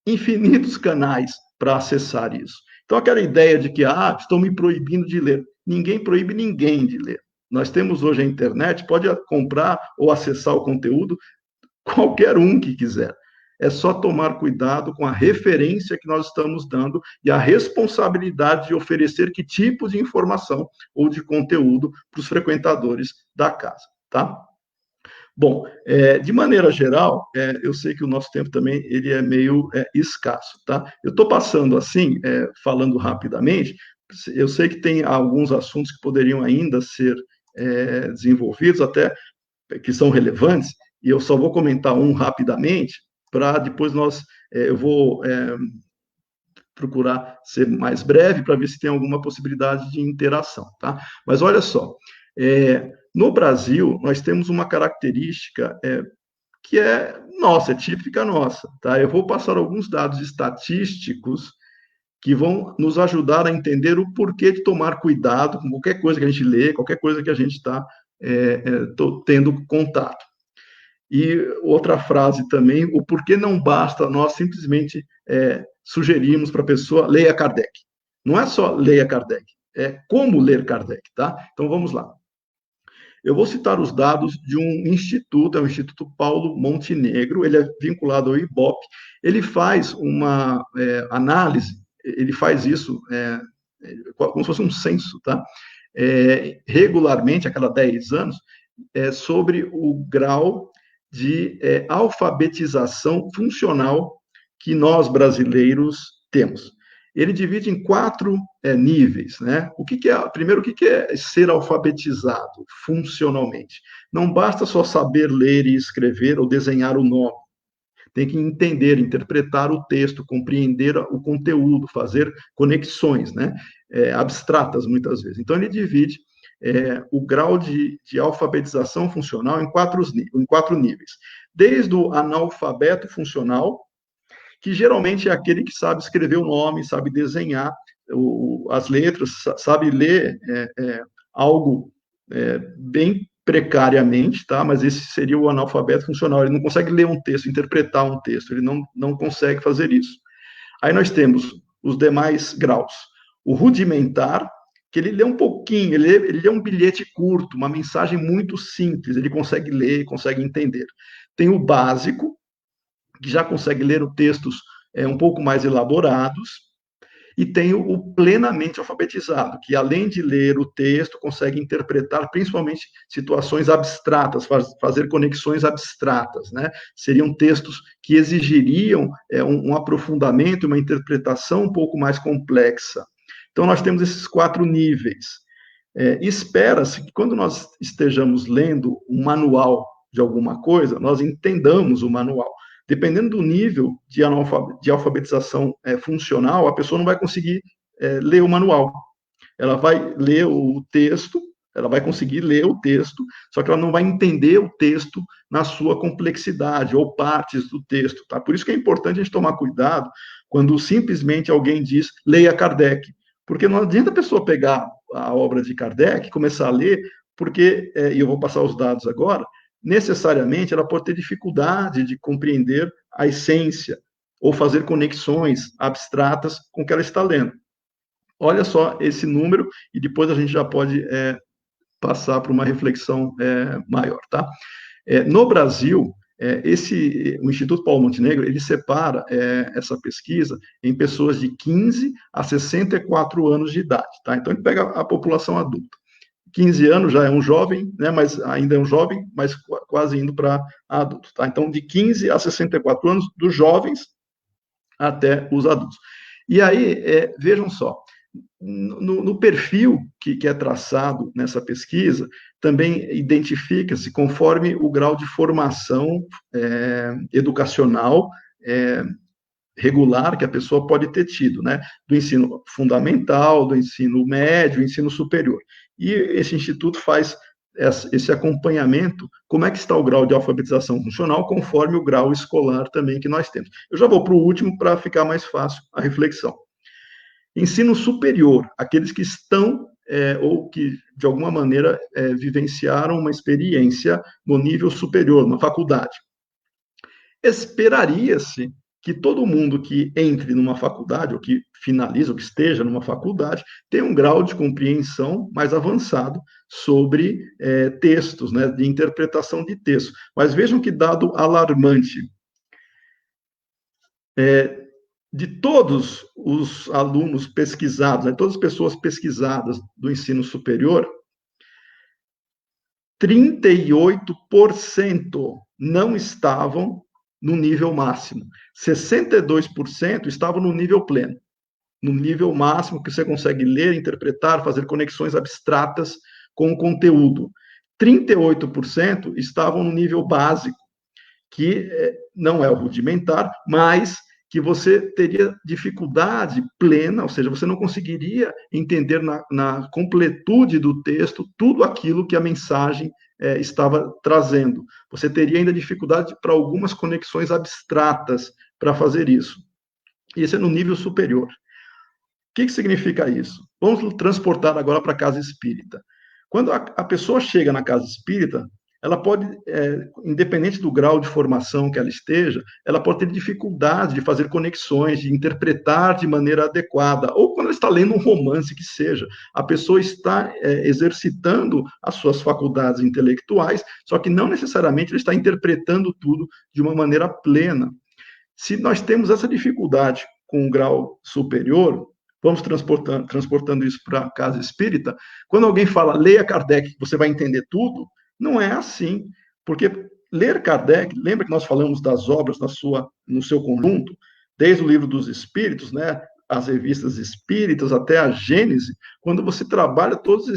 infinitos canais para acessar isso. Então, aquela ideia de que, estão me proibindo de ler. Ninguém proíbe ninguém de ler. Nós temos hoje a internet, pode comprar ou acessar o conteúdo qualquer um que quiser. É só tomar cuidado com a referência que nós estamos dando e a responsabilidade de oferecer que tipo de informação ou de conteúdo para os frequentadores da casa, tá? Bom, de maneira geral, eu sei que o nosso tempo também ele é meio escasso, tá? Eu estou passando assim, falando rapidamente, eu sei que tem alguns assuntos que poderiam ainda ser desenvolvidos, até que são relevantes, e eu só vou comentar um rapidamente, para depois eu vou procurar ser mais breve para ver se tem alguma possibilidade de interação, tá? Mas olha só, no Brasil, nós temos uma característica que é nossa, é típica nossa, tá? Eu vou passar alguns dados estatísticos que vão nos ajudar a entender o porquê de tomar cuidado com qualquer coisa que a gente lê, qualquer coisa que a gente está tendo contato. E outra frase também, o porquê não basta nós simplesmente sugerirmos para a pessoa, leia Kardec. Não é só leia Kardec, é como ler Kardec, tá? Então vamos lá. Eu vou citar os dados de um instituto, é o Instituto Paulo Montenegro, ele é vinculado ao IBOP, ele faz uma análise, ele faz isso como se fosse um censo, tá? Regularmente, a cada 10 anos, sobre o grau de alfabetização funcional que nós brasileiros temos. Ele divide em 4 níveis, né? Primeiro, o que é ser alfabetizado funcionalmente? Não basta só saber ler e escrever ou desenhar o nome. Tem que entender, interpretar o texto, compreender o conteúdo, fazer conexões, né? Abstratas, muitas vezes. Então, ele divide o grau de alfabetização funcional em 4 níveis. Desde o analfabeto funcional, que geralmente é aquele que sabe escrever o nome, sabe desenhar as letras, sabe ler algo bem precariamente, tá? Mas esse seria o analfabeto funcional. Ele não consegue ler um texto, interpretar um texto, ele não consegue fazer isso. Aí nós temos os demais graus. O rudimentar, que ele lê um pouquinho, ele lê um bilhete curto, uma mensagem muito simples, ele consegue ler, consegue entender. Tem o básico, que já consegue ler textos um pouco mais elaborados, e tem o plenamente alfabetizado, que além de ler o texto, consegue interpretar principalmente situações abstratas, fazer conexões abstratas, né? Seriam textos que exigiriam um aprofundamento, uma interpretação um pouco mais complexa. Então, nós temos esses 4 níveis. Espera-se que quando nós estejamos lendo um manual de alguma coisa, nós entendamos o manual. Dependendo do nível de alfabetização funcional, a pessoa não vai conseguir ler o manual. Ela vai ler o texto, ela vai conseguir ler o texto, só que ela não vai entender o texto na sua complexidade ou partes do texto. Tá? Por isso que é importante a gente tomar cuidado quando simplesmente alguém diz, leia Kardec. Porque não adianta a pessoa pegar a obra de Kardec, começar a ler, porque, e eu vou passar os dados agora, necessariamente ela pode ter dificuldade de compreender a essência ou fazer conexões abstratas com o que ela está lendo. Olha só esse número e depois a gente já pode passar para uma reflexão maior, tá? No Brasil, o Instituto Paulo Montenegro, ele separa essa pesquisa em pessoas de 15 a 64 anos de idade, tá? Então, ele pega a população adulta. 15 anos já é um jovem, né, mas ainda é um jovem, mas quase indo para adulto. Tá? Então, de 15 a 64 anos, dos jovens até os adultos. E aí, vejam só, no perfil que é traçado nessa pesquisa, também identifica-se conforme o grau de formação educacional regular que a pessoa pode ter tido, né? Do ensino fundamental, do ensino médio, ensino superior. E esse instituto faz esse acompanhamento, como é que está o grau de alfabetização funcional, conforme o grau escolar também que nós temos. Eu já vou para o último para ficar mais fácil a reflexão. Ensino superior, aqueles que estão ou que, de alguma maneira, vivenciaram uma experiência no nível superior, na faculdade. Esperaria-se que todo mundo que entre numa faculdade, ou que finaliza, ou que esteja numa faculdade, tenha um grau de compreensão mais avançado sobre textos, né, de interpretação de textos. Mas vejam que dado alarmante. De todos os alunos pesquisados, né, todas as pessoas pesquisadas do ensino superior, 38% não estavam no nível máximo. 62% estavam no nível pleno, no nível máximo que você consegue ler, interpretar, fazer conexões abstratas com o conteúdo. 38% estavam no nível básico, que não é o rudimentar, mas que você teria dificuldade plena, ou seja, você não conseguiria entender na completude do texto tudo aquilo que a mensagem estava trazendo. Você teria ainda dificuldade para algumas conexões abstratas para fazer isso. Isso é no nível superior. O que significa isso? Vamos transportar agora para a casa espírita. Quando a pessoa chega na casa espírita, ela pode, independente do grau de formação que ela esteja, ela pode ter dificuldade de fazer conexões, de interpretar de maneira adequada, ou quando ela está lendo um romance que seja, a pessoa está exercitando as suas faculdades intelectuais, só que não necessariamente ela está interpretando tudo de uma maneira plena. Se nós temos essa dificuldade com um grau superior, vamos transportando isso para a casa espírita, quando alguém fala, leia Kardec, você vai entender tudo, não é assim, porque ler Kardec, lembra que nós falamos das obras no seu conjunto, desde o Livro dos Espíritos, né, as revistas espíritas, até a Gênese, quando você trabalha todos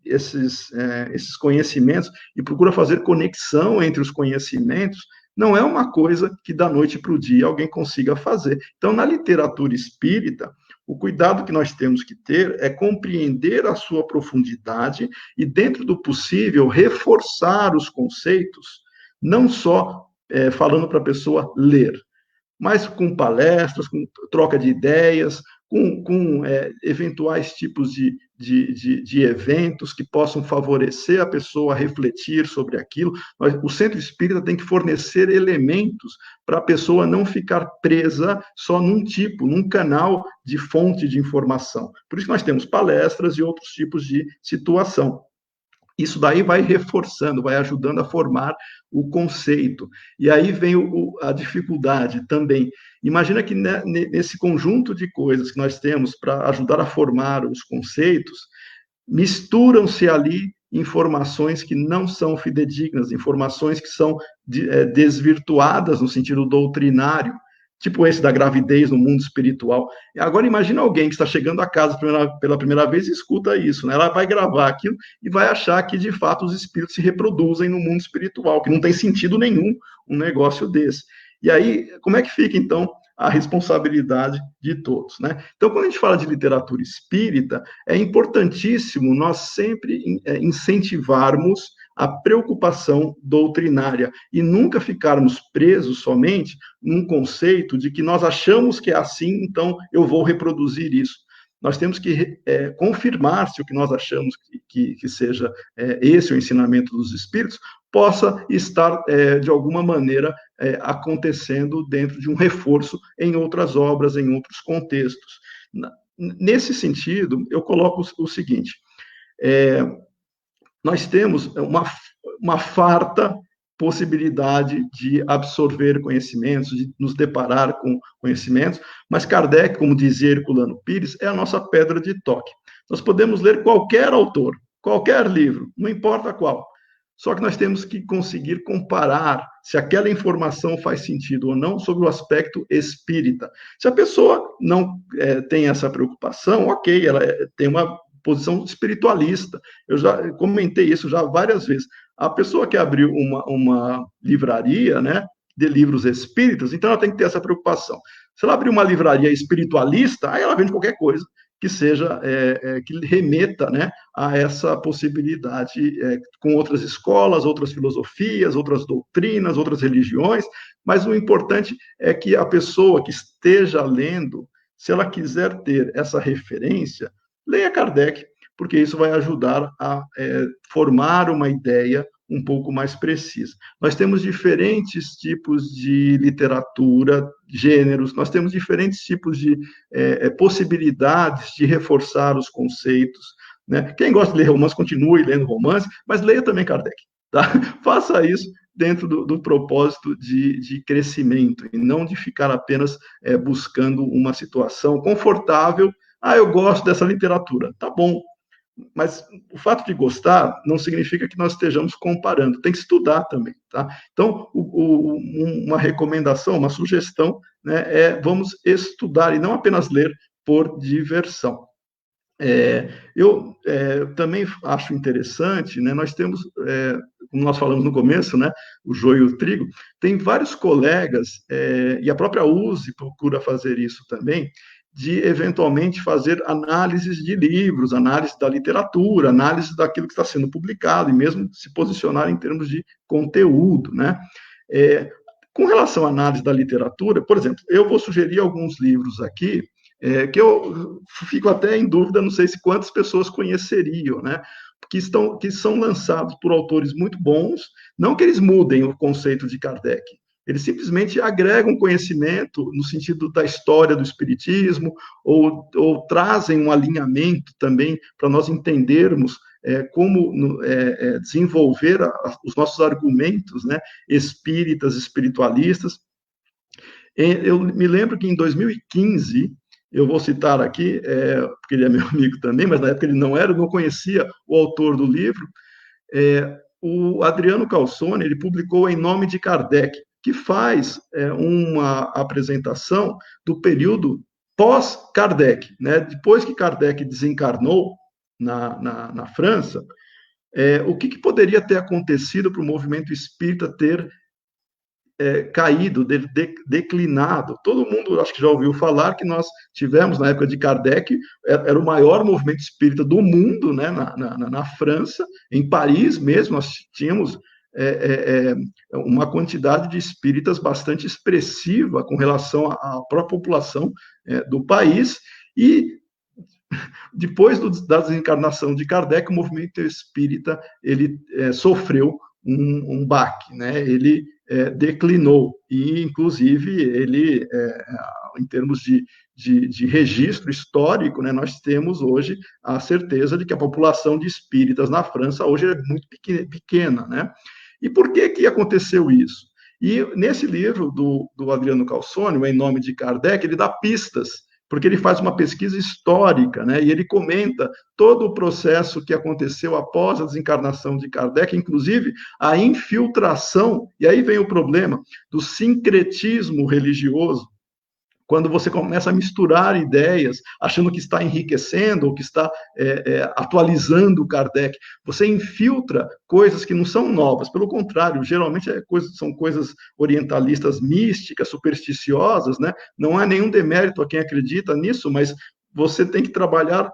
esses conhecimentos e procura fazer conexão entre os conhecimentos, não é uma coisa que da noite para o dia alguém consiga fazer. Então, na literatura espírita, o cuidado que nós temos que ter é compreender a sua profundidade e, dentro do possível, reforçar os conceitos, não só falando para a pessoa ler, mas com palestras, com troca de ideias, com eventuais tipos de eventos que possam favorecer a pessoa a refletir sobre aquilo. O centro espírita tem que fornecer elementos para a pessoa não ficar presa só num canal de fonte de informação. Por isso que nós temos palestras e outros tipos de situação. Isso daí vai reforçando, vai ajudando a formar o conceito. E aí vem a dificuldade também. Imagina que nesse conjunto de coisas que nós temos para ajudar a formar os conceitos, misturam-se ali informações que não são fidedignas, informações que são desvirtuadas no sentido doutrinário, tipo esse da gravidez no mundo espiritual. Agora, imagina alguém que está chegando a casa pela primeira vez e escuta isso, né? Ela vai gravar aquilo e vai achar que, de fato, os espíritos se reproduzem no mundo espiritual, que não tem sentido nenhum um negócio desse. E aí, como é que fica, então, a responsabilidade de todos, né? Então, quando a gente fala de literatura espírita, é importantíssimo nós sempre incentivarmos a preocupação doutrinária e nunca ficarmos presos somente num conceito de que nós achamos que é assim, então eu vou reproduzir isso. Nós temos que confirmar se o que nós achamos que seja esse o ensinamento dos espíritos possa estar, de alguma maneira, acontecendo dentro de um reforço em outras obras, em outros contextos. Nesse sentido, eu coloco o seguinte, nós temos uma farta possibilidade de absorver conhecimentos, de nos deparar com conhecimentos, mas Kardec, como dizia Herculano Pires, é a nossa pedra de toque. Nós podemos ler qualquer autor, qualquer livro, não importa qual, só que nós temos que conseguir comparar se aquela informação faz sentido ou não sobre o aspecto espírita. Se a pessoa não tem essa preocupação, ok, ela tem uma posição espiritualista. Eu já comentei isso já várias vezes. A pessoa que abriu uma livraria, né, de livros espíritas, então ela tem que ter essa preocupação. Se ela abrir uma livraria espiritualista, aí ela vende qualquer coisa que seja, que remeta, né, a essa possibilidade, com outras escolas, outras filosofias, outras doutrinas, outras religiões, mas o importante é que a pessoa que esteja lendo, se ela quiser ter essa referência, leia Kardec, porque isso vai ajudar a formar uma ideia um pouco mais precisa. Nós temos diferentes tipos de literatura, gêneros, nós temos diferentes tipos de possibilidades de reforçar os conceitos, né? Quem gosta de ler romance, continue lendo romance, mas leia também Kardec, tá? Faça isso dentro do propósito de crescimento, e não de ficar apenas buscando uma situação confortável. Eu gosto dessa literatura. Tá bom. Mas o fato de gostar não significa que nós estejamos comparando. Tem que estudar também, tá? Então, uma recomendação, uma sugestão, né, vamos estudar e não apenas ler por diversão. Eu também acho interessante, né, nós temos, como nós falamos no começo, né, o joio e o trigo, tem vários colegas, e a própria USE procura fazer isso também, de eventualmente fazer análises de livros, análise da literatura, análise daquilo que está sendo publicado, e mesmo se posicionar em termos de conteúdo, né? Com relação à análise da literatura, por exemplo, eu vou sugerir alguns livros aqui, que eu fico até em dúvida, não sei se quantas pessoas conheceriam, né? Que são lançados por autores muito bons, não que eles mudem o conceito de Kardec, eles simplesmente agregam conhecimento no sentido da história do Espiritismo, ou trazem um alinhamento também para nós entendermos como desenvolver os nossos argumentos, né, espíritas, espiritualistas. Eu me lembro que em 2015, eu vou citar aqui, porque ele é meu amigo também, mas na época ele não era, eu não conhecia o autor do livro, o Adriano Calzone, ele publicou Em Nome de Kardec, que faz uma apresentação do período pós-Kardec, né? Depois que Kardec desencarnou na França, o que poderia ter acontecido para o movimento espírita ter caído, declinado. Todo mundo, acho que já ouviu falar que nós tivemos, na época de Kardec, era o maior movimento espírita do mundo, né, na França, em Paris mesmo, nós tínhamos uma quantidade de espíritas bastante expressiva com relação à própria população do país, e depois da desencarnação de Kardec, o movimento espírita ele sofreu um baque, né? Ele declinou, e inclusive ele, em termos de registro histórico, né, nós temos hoje a certeza de que a população de espíritas na França hoje é muito pequena, né? E por que aconteceu isso? E nesse livro do Adriano Calzone, Em Nome de Kardec, ele dá pistas, porque ele faz uma pesquisa histórica, né? E ele comenta todo o processo que aconteceu após a desencarnação de Kardec, inclusive a infiltração, e aí vem o problema, do sincretismo religioso, quando você começa a misturar ideias, achando que está enriquecendo ou que está atualizando Kardec, você infiltra coisas que não são novas, pelo contrário, geralmente são coisas orientalistas místicas, supersticiosas, né? Não há nenhum demérito a quem acredita nisso, mas você tem que trabalhar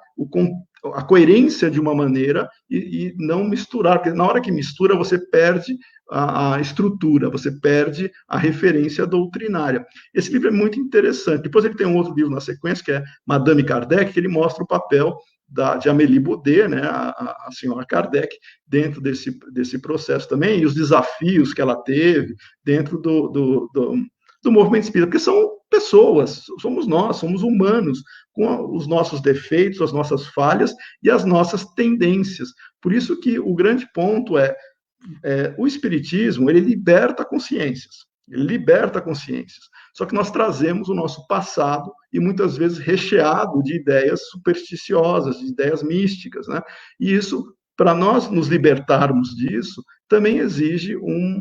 a coerência de uma maneira e não misturar, porque na hora que mistura, você perde a estrutura, você perde a referência doutrinária. Esse livro é muito interessante. Depois ele tem um outro livro na sequência, que é Madame Kardec, que ele mostra o papel de Amélie Baudet, né, a senhora Kardec, dentro desse processo também, e os desafios que ela teve dentro do movimento espírita, porque são pessoas, somos nós, somos humanos, com os nossos defeitos, as nossas falhas e as nossas tendências. Por isso que o grande ponto o espiritismo, ele liberta consciências. Ele liberta consciências. Só que nós trazemos o nosso passado, e muitas vezes recheado de ideias supersticiosas, de ideias místicas, né? E isso, para nós nos libertarmos disso, também exige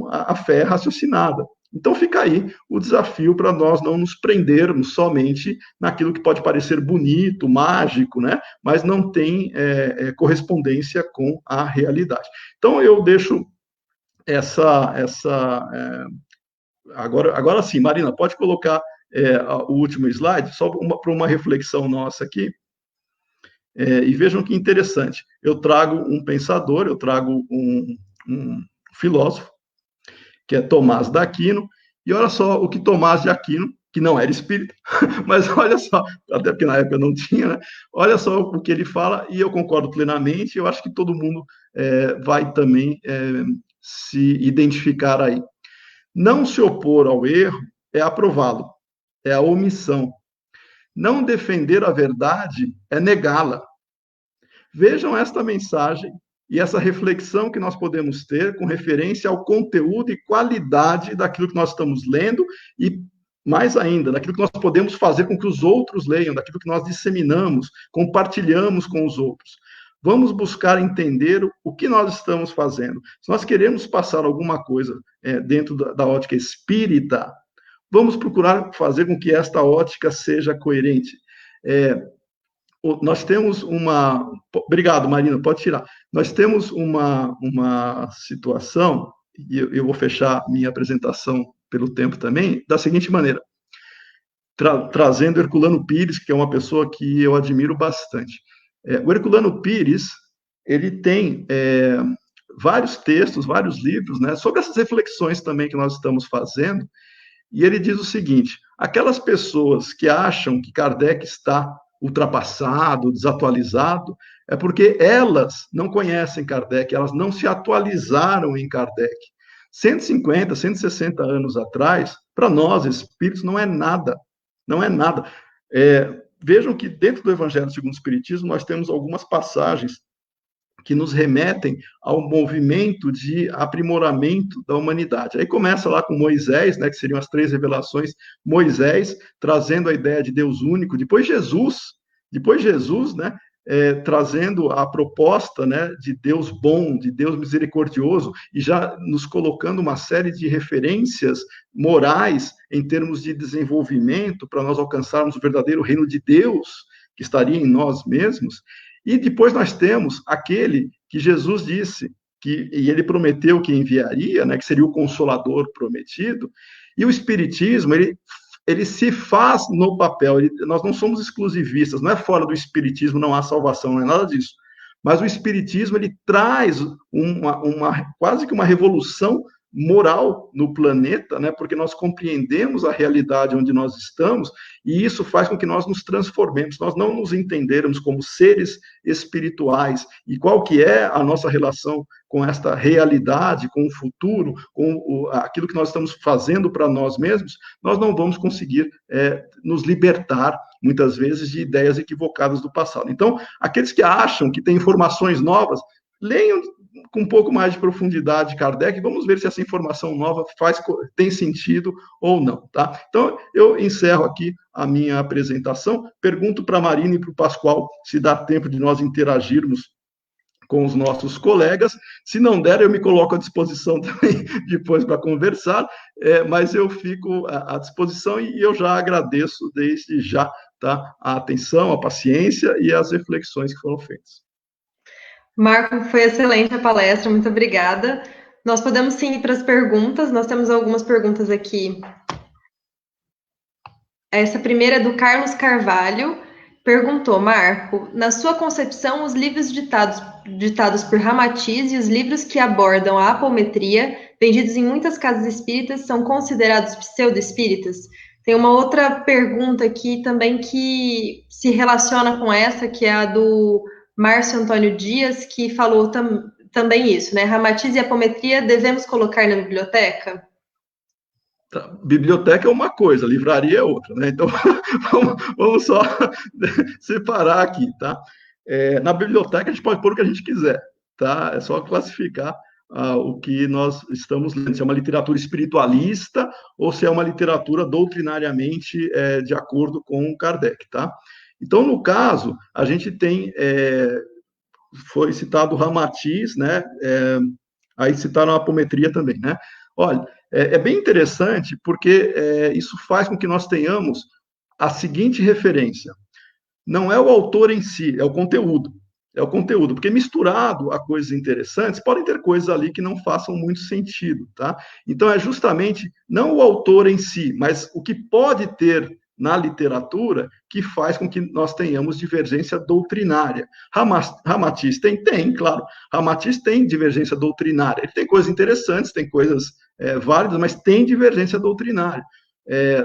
a fé raciocinada. Então fica aí o desafio para nós não nos prendermos somente naquilo que pode parecer bonito, mágico, né? Mas não tem correspondência com a realidade. Então eu deixo agora sim, Marina, pode colocar o último slide, só para uma reflexão nossa aqui. E vejam que interessante. Eu trago um pensador, eu trago um filósofo, que é Tomás de Aquino, e olha só o que Tomás de Aquino, que não era espírita, mas olha só, até porque na época não tinha, né? Olha só o que ele fala, e eu concordo plenamente, eu acho que todo mundo vai também se identificar aí. Não se opor ao erro é aprová-lo, é a omissão. Não defender a verdade é negá-la. Vejam esta mensagem e essa reflexão que nós podemos ter com referência ao conteúdo e qualidade daquilo que nós estamos lendo, e mais ainda, daquilo que nós podemos fazer com que os outros leiam, daquilo que nós disseminamos, compartilhamos com os outros. Vamos buscar entender o que nós estamos fazendo. Se nós queremos passar alguma coisa dentro da ótica espírita, vamos procurar fazer com que esta ótica seja coerente. nós temos uma... Obrigado, Marina, pode tirar. Nós temos uma situação, e eu vou fechar minha apresentação pelo tempo também, da seguinte maneira, trazendo Herculano Pires, que é uma pessoa que eu admiro bastante. O Herculano Pires, ele tem vários textos, vários livros, né, sobre essas reflexões também que nós estamos fazendo, e ele diz o seguinte: aquelas pessoas que acham que Kardec está ultrapassado, desatualizado, é porque elas não conhecem Kardec, elas não se atualizaram em Kardec. 150, 160 anos atrás, para nós, espíritos, não é nada. Não é nada. Vejam que dentro do Evangelho segundo o Espiritismo, nós temos algumas passagens que nos remetem ao movimento de aprimoramento da humanidade. Aí começa lá com Moisés, né, que seriam as 3 revelações, Moisés trazendo a ideia de Deus único, depois Jesus, né, trazendo a proposta, né, de Deus bom, de Deus misericordioso, e já nos colocando uma série de referências morais em termos de desenvolvimento para nós alcançarmos o verdadeiro reino de Deus, que estaria em nós mesmos. E depois nós temos aquele que Jesus disse, e ele prometeu que enviaria, né, que seria o Consolador prometido, e o Espiritismo, ele se faz no papel, nós não somos exclusivistas, não é fora do Espiritismo não há salvação, não é nada disso, mas o Espiritismo, ele traz quase que uma revolução moral no planeta, né, porque nós compreendemos a realidade onde nós estamos, e isso faz com que nós nos transformemos, nós não nos entendermos como seres espirituais, e qual que é a nossa relação com esta realidade, com o futuro, com aquilo que nós estamos fazendo para nós mesmos, nós não vamos conseguir nos libertar, muitas vezes, de ideias equivocadas do passado. Então, aqueles que acham que têm informações novas, leiam com um pouco mais de profundidade Kardec, vamos ver se essa informação nova tem sentido ou não, tá? Então, eu encerro aqui a minha apresentação, pergunto para a Marina e para o Pascoal se dá tempo de nós interagirmos com os nossos colegas, se não der, eu me coloco à disposição também depois para conversar, mas eu fico à disposição e eu já agradeço desde já, tá? A atenção, a paciência e as reflexões que foram feitas. Marco, foi excelente a palestra, muito obrigada. Nós podemos sim ir para as perguntas, nós temos algumas perguntas aqui. Essa primeira é do Carlos Carvalho, perguntou: Marco, na sua concepção, os livros ditados por Ramatiz e os livros que abordam a apometria, vendidos em muitas casas espíritas, são considerados pseudo-espíritas? Tem uma outra pergunta aqui também que se relaciona com essa, que é a do Márcio Antônio Dias, que falou também isso, né? Ramatiz e apometria devemos colocar na biblioteca? Biblioteca é uma coisa, livraria é outra, né? Então, vamos só separar aqui, tá? Na biblioteca a gente pode pôr o que a gente quiser, tá? É só classificar o que nós estamos lendo, se é uma literatura espiritualista ou se é uma literatura doutrinariamente de acordo com Kardec, tá? Então, no caso, a gente tem, foi citado Ramatiz, né? Aí citaram a apometria também, né? Olha, é bem interessante porque isso faz com que nós tenhamos a seguinte referência. Não é o autor em si, é o conteúdo. É o conteúdo, porque misturado a coisas interessantes, podem ter coisas ali que não façam muito sentido, tá? Então, é justamente não o autor em si, mas o que pode ter na literatura que faz com que nós tenhamos divergência doutrinária. Ramatiz tem, claro. Ramatiz tem divergência doutrinária. Ele tem coisas interessantes, tem coisas válidas, mas tem divergência doutrinária.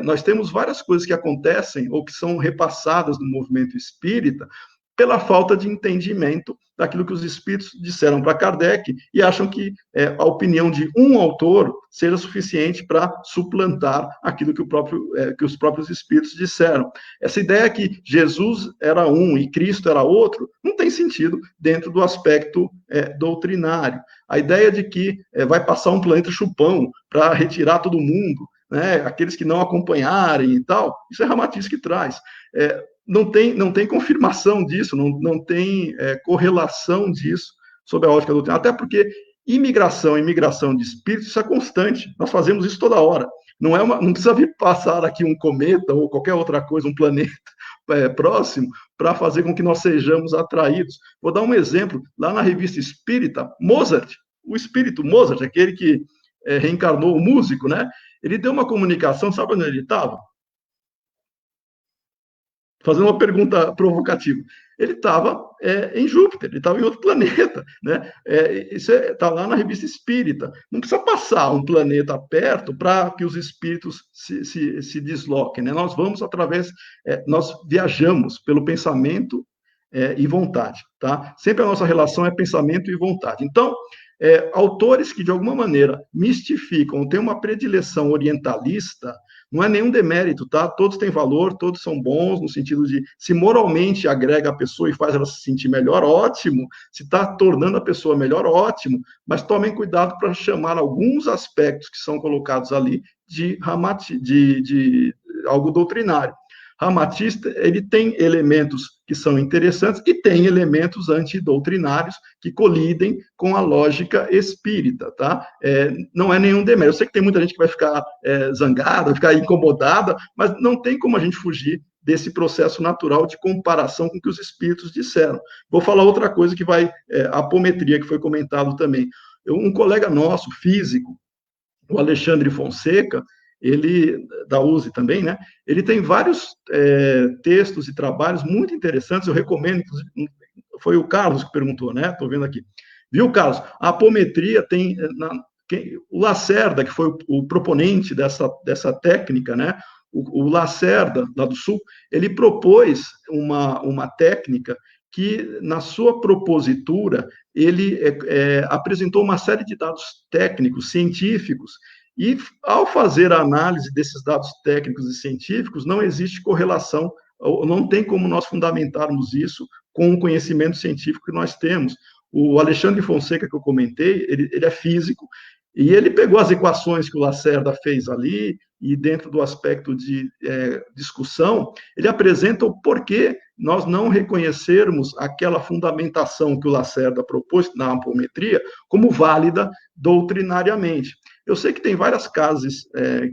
Nós temos várias coisas que acontecem ou que são repassadas no movimento espírita pela falta de entendimento daquilo que os espíritos disseram para Kardec e acham que a opinião de um autor seja suficiente para suplantar aquilo que os próprios espíritos disseram. Essa ideia que Jesus era um e Cristo era outro não tem sentido dentro do aspecto doutrinário. A ideia de que vai passar um planeta chupão para retirar todo mundo, né, aqueles que não acompanharem e tal, isso é Ramatiz que traz. Não tem confirmação disso, não tem correlação disso sob a ótica doutrinária, até porque imigração de espíritos, isso é constante, nós fazemos isso toda hora, não precisa vir passar aqui um cometa ou qualquer outra coisa, um planeta, próximo para fazer com que nós sejamos atraídos. Vou dar um exemplo, lá na revista Espírita, Mozart, o espírito Mozart, aquele que reencarnou o músico, né? Ele deu uma comunicação, sabe onde ele estava? Fazendo uma pergunta provocativa. Ele estava em Júpiter, ele estava em outro planeta, né? Isso está lá na revista Espírita. Não precisa passar um planeta perto para que os espíritos se desloquem, né? Nós vamos nós viajamos pelo pensamento e vontade, tá? Sempre a nossa relação é pensamento e vontade. Então, autores que de alguma maneira mistificam, têm uma predileção orientalista, não é nenhum demérito, tá? Todos têm valor, todos são bons, no sentido de, se moralmente agrega a pessoa e faz ela se sentir melhor, ótimo. Se está tornando a pessoa melhor, ótimo. Mas tomem cuidado para chamar alguns aspectos que são colocados ali de algo doutrinário. Ramatista, ele tem elementos que são interessantes e tem elementos antidoutrinários que colidem com a lógica espírita, tá? Não é nenhum demérito. Eu sei que tem muita gente que vai ficar zangada, vai ficar incomodada, mas não tem como a gente fugir desse processo natural de comparação com o que os espíritos disseram. Vou falar outra coisa que vai, a apometria, que foi comentado também. Um colega nosso, físico, o Alexandre Fonseca, ele, da USE também, né? Ele tem vários textos e trabalhos muito interessantes, eu recomendo, inclusive, foi o Carlos que perguntou, né? Estou vendo aqui. Viu, Carlos? A apometria tem... o Lacerda, que foi o proponente dessa técnica, né? O Lacerda, lá do Sul, ele propôs uma técnica que, na sua propositura, ele apresentou uma série de dados técnicos, científicos, e, ao fazer a análise desses dados técnicos e científicos, não existe correlação, não tem como nós fundamentarmos isso com o conhecimento científico que nós temos. O Alexandre Fonseca, que eu comentei, ele é físico, e ele pegou as equações que o Lacerda fez ali, e dentro do aspecto de discussão, ele apresenta o porquê nós não reconhecermos aquela fundamentação que o Lacerda propôs na apometria como válida doutrinariamente. Eu sei que tem várias casas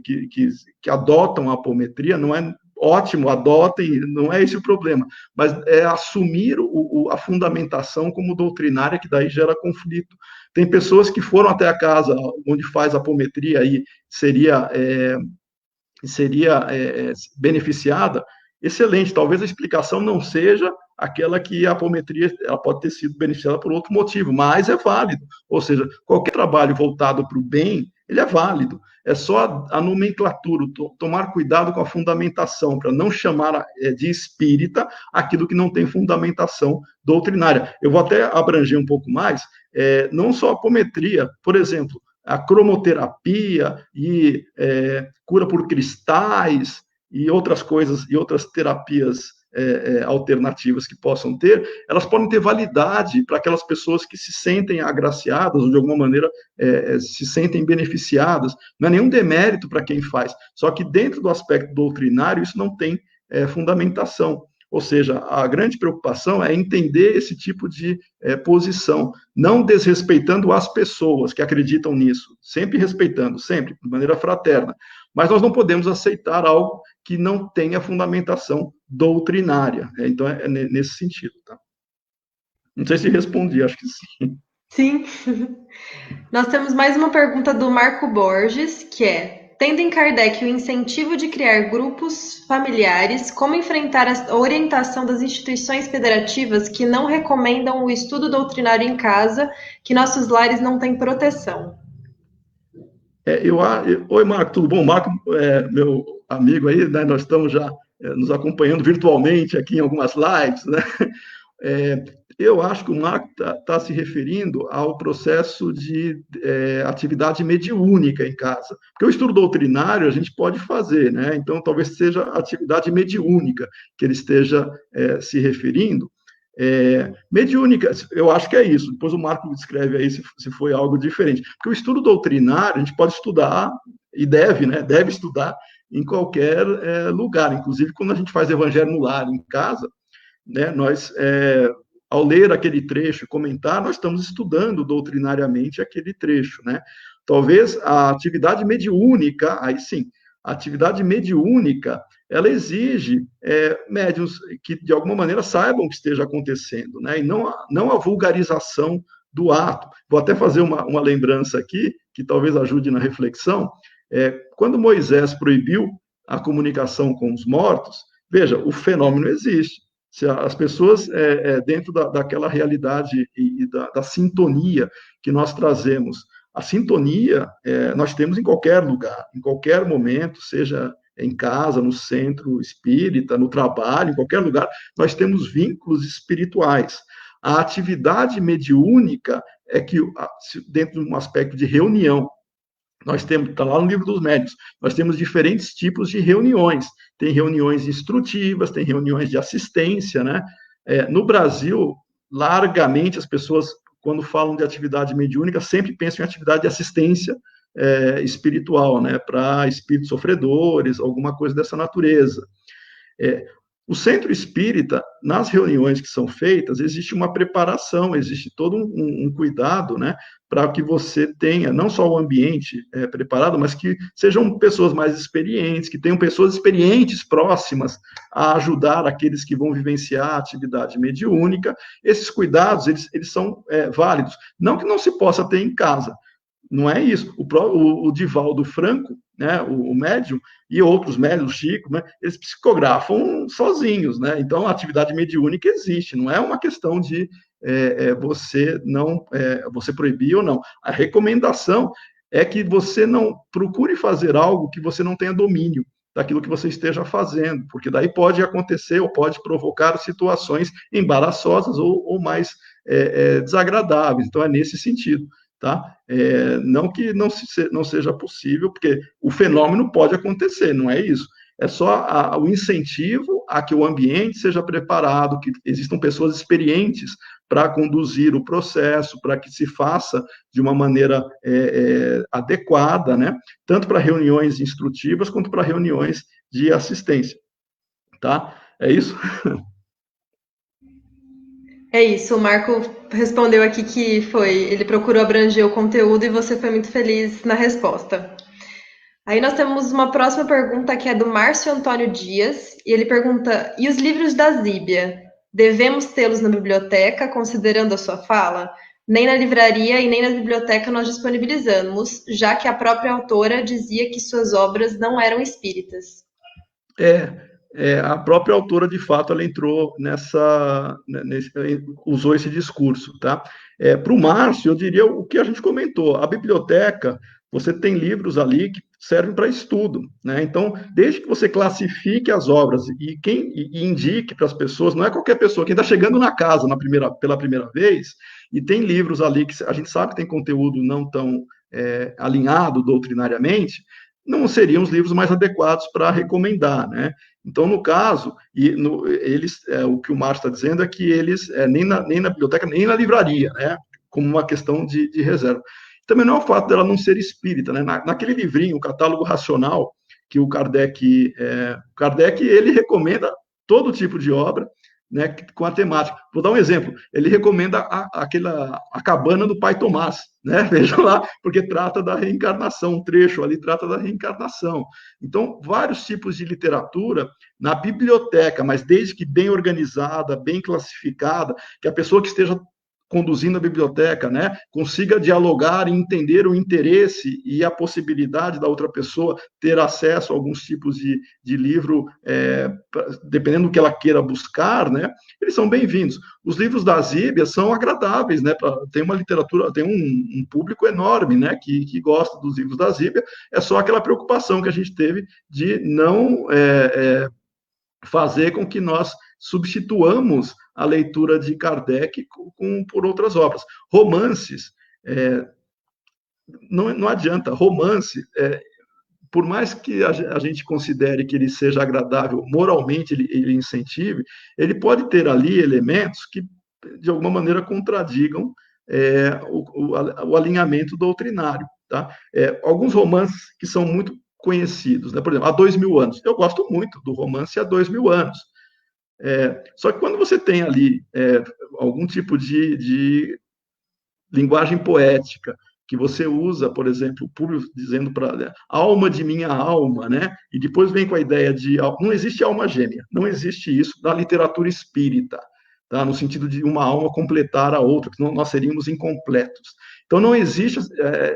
que adotam a apometria, não é ótimo, adotem, não é esse o problema, mas é assumir a fundamentação como doutrinária, que daí gera conflito. Tem pessoas que foram até a casa onde faz a apometria e seria beneficiada, excelente, talvez a explicação não seja aquela que a apometria ela pode ter sido beneficiada por outro motivo, mas é válido, ou seja, qualquer trabalho voltado para o bem, ele é válido, é só a nomenclatura, tomar cuidado com a fundamentação, para não chamar de espírita aquilo que não tem fundamentação doutrinária. Eu vou até abranger um pouco mais, não só a apometria, por exemplo, a cromoterapia e cura por cristais e outras coisas, e outras terapias alternativas que possam ter, elas podem ter validade para aquelas pessoas que se sentem agraciadas ou de alguma maneira se sentem beneficiadas. Não é nenhum demérito para quem faz, só que dentro do aspecto doutrinário isso não tem fundamentação. Ou seja, a grande preocupação é entender esse tipo de posição, não desrespeitando as pessoas que acreditam nisso, sempre respeitando, sempre, de maneira fraterna. Mas nós não podemos aceitar algo que não tenha fundamentação doutrinária. Então, é nesse sentido. Tá? Não sei se respondi, acho que sim. Sim. Nós temos mais uma pergunta do Marco Borges, que é: tendo em Kardec o incentivo de criar grupos familiares, como enfrentar a orientação das instituições federativas que não recomendam o estudo doutrinário em casa, que nossos lares não têm proteção? Oi, Marco, tudo bom? Marco, meu amigo aí, né, nós estamos já nos acompanhando virtualmente aqui em algumas lives, né? Eu acho que o Marco está se referindo ao processo de atividade mediúnica em casa. Porque o estudo doutrinário a gente pode fazer, né? Então, talvez seja a atividade mediúnica que ele esteja se referindo. Mediúnica, eu acho que é isso. Depois o Marco descreve aí se foi algo diferente. Porque o estudo doutrinário a gente pode estudar, e deve, né? Deve estudar em qualquer lugar. Inclusive, quando a gente faz evangelho no lar, em casa, né, nós, ao ler aquele trecho e comentar, nós estamos estudando doutrinariamente aquele trecho, né? Talvez a atividade mediúnica, aí sim, a atividade mediúnica, ela exige médiuns que, de alguma maneira, saibam o que esteja acontecendo, né? E não a vulgarização do ato. Vou até fazer uma lembrança aqui, que talvez ajude na reflexão. Quando Moisés proibiu a comunicação com os mortos, veja, o fenômeno existe. Se as pessoas, dentro daquela realidade e da sintonia que nós trazemos, a sintonia nós temos em qualquer lugar, em qualquer momento, seja em casa, no centro espírita, no trabalho, em qualquer lugar, nós temos vínculos espirituais. A atividade mediúnica é que, dentro de um aspecto de reunião, nós temos, está lá no livro dos médiuns, nós temos diferentes tipos de reuniões. Tem reuniões instrutivas, tem reuniões de assistência, né? No Brasil, largamente as pessoas, quando falam de atividade mediúnica, sempre pensam em atividade de assistência espiritual, né? Para espíritos sofredores, alguma coisa dessa natureza. O centro espírita, nas reuniões que são feitas, existe uma preparação, existe todo um cuidado, né, para que você tenha não só o ambiente preparado, mas que sejam pessoas mais experientes, que tenham pessoas experientes próximas a ajudar aqueles que vão vivenciar a atividade mediúnica. Esses cuidados, eles são válidos. Não que não se possa ter em casa, não é isso. O Divaldo Franco, né, o médium, e outros médiums, o Chico, né, eles psicografam sozinhos, né? Então, a atividade mediúnica existe, não é uma questão de você proibir ou não. A recomendação é que você não procure fazer algo que você não tenha domínio daquilo que você esteja fazendo, porque daí pode acontecer ou pode provocar situações embaraçosas ou mais desagradáveis. Então, é nesse sentido. Tá? Não que não seja possível, porque o fenômeno pode acontecer, não é isso. É só o incentivo a que o ambiente seja preparado, que existam pessoas experientes para conduzir o processo, para que se faça de uma maneira adequada, né? Tanto para reuniões instrutivas quanto para reuniões de assistência. Tá? É isso? É isso, o Marco respondeu aqui que ele procurou abranger o conteúdo e você foi muito feliz na resposta. Aí nós temos uma próxima pergunta que é do Márcio Antônio Dias, e ele pergunta: e os livros da Zíbia? Devemos tê-los na biblioteca, considerando a sua fala? Nem na livraria e nem na biblioteca nós disponibilizamos, já que a própria autora dizia que suas obras não eram espíritas. A própria autora, de fato, ela entrou usou esse discurso, tá? Para o Márcio, eu diria o que a gente comentou, a biblioteca, você tem livros ali que servem para estudo, né? Então, desde que você classifique as obras e indique para as pessoas, não é qualquer pessoa, quem está chegando na casa pela primeira vez, e tem livros ali que a gente sabe que tem conteúdo não tão alinhado doutrinariamente, não seriam os livros mais adequados para recomendar, né? Então, no caso, o que o Márcio está dizendo é que eles, nem na biblioteca, nem na livraria, né? Como uma questão de reserva. Também não é o fato dela não ser espírita, né? Naquele livrinho, o Catálogo Racional, que o Kardec, ele recomenda todo tipo de obra, né, com a temática. Vou dar um exemplo. Ele recomenda a cabana do Pai Tomás, né? Veja lá, porque trata da reencarnação, um trecho ali trata da reencarnação. Então, vários tipos de literatura na biblioteca, mas desde que bem organizada, bem classificada, que a pessoa que esteja conduzindo a biblioteca, né, consiga dialogar e entender o interesse e a possibilidade da outra pessoa ter acesso a alguns tipos de livro, dependendo do que ela queira buscar, né, eles são bem-vindos. Os livros da Zíbia são agradáveis, né, tem uma literatura, tem um público enorme, né, que gosta dos livros da Zíbia, é só aquela preocupação que a gente teve de não fazer com que nós substituamos a leitura de Kardec por outras obras. Romances, não adianta, romance, por mais que a gente considere que ele seja agradável, moralmente ele incentive, ele pode ter ali elementos que, de alguma maneira, contradigam o alinhamento doutrinário. Tá? Alguns romances que são muito conhecidos, né? Por exemplo, Há 2000 anos. Eu gosto muito do romance Há 2000 anos. Só que quando você tem ali algum tipo de linguagem poética que você usa, por exemplo, o público dizendo para alma de minha alma, né? E depois vem com a ideia de não existe alma gêmea, não existe isso na literatura espírita, tá? No sentido de uma alma completar a outra, que nós seríamos incompletos. Então não existe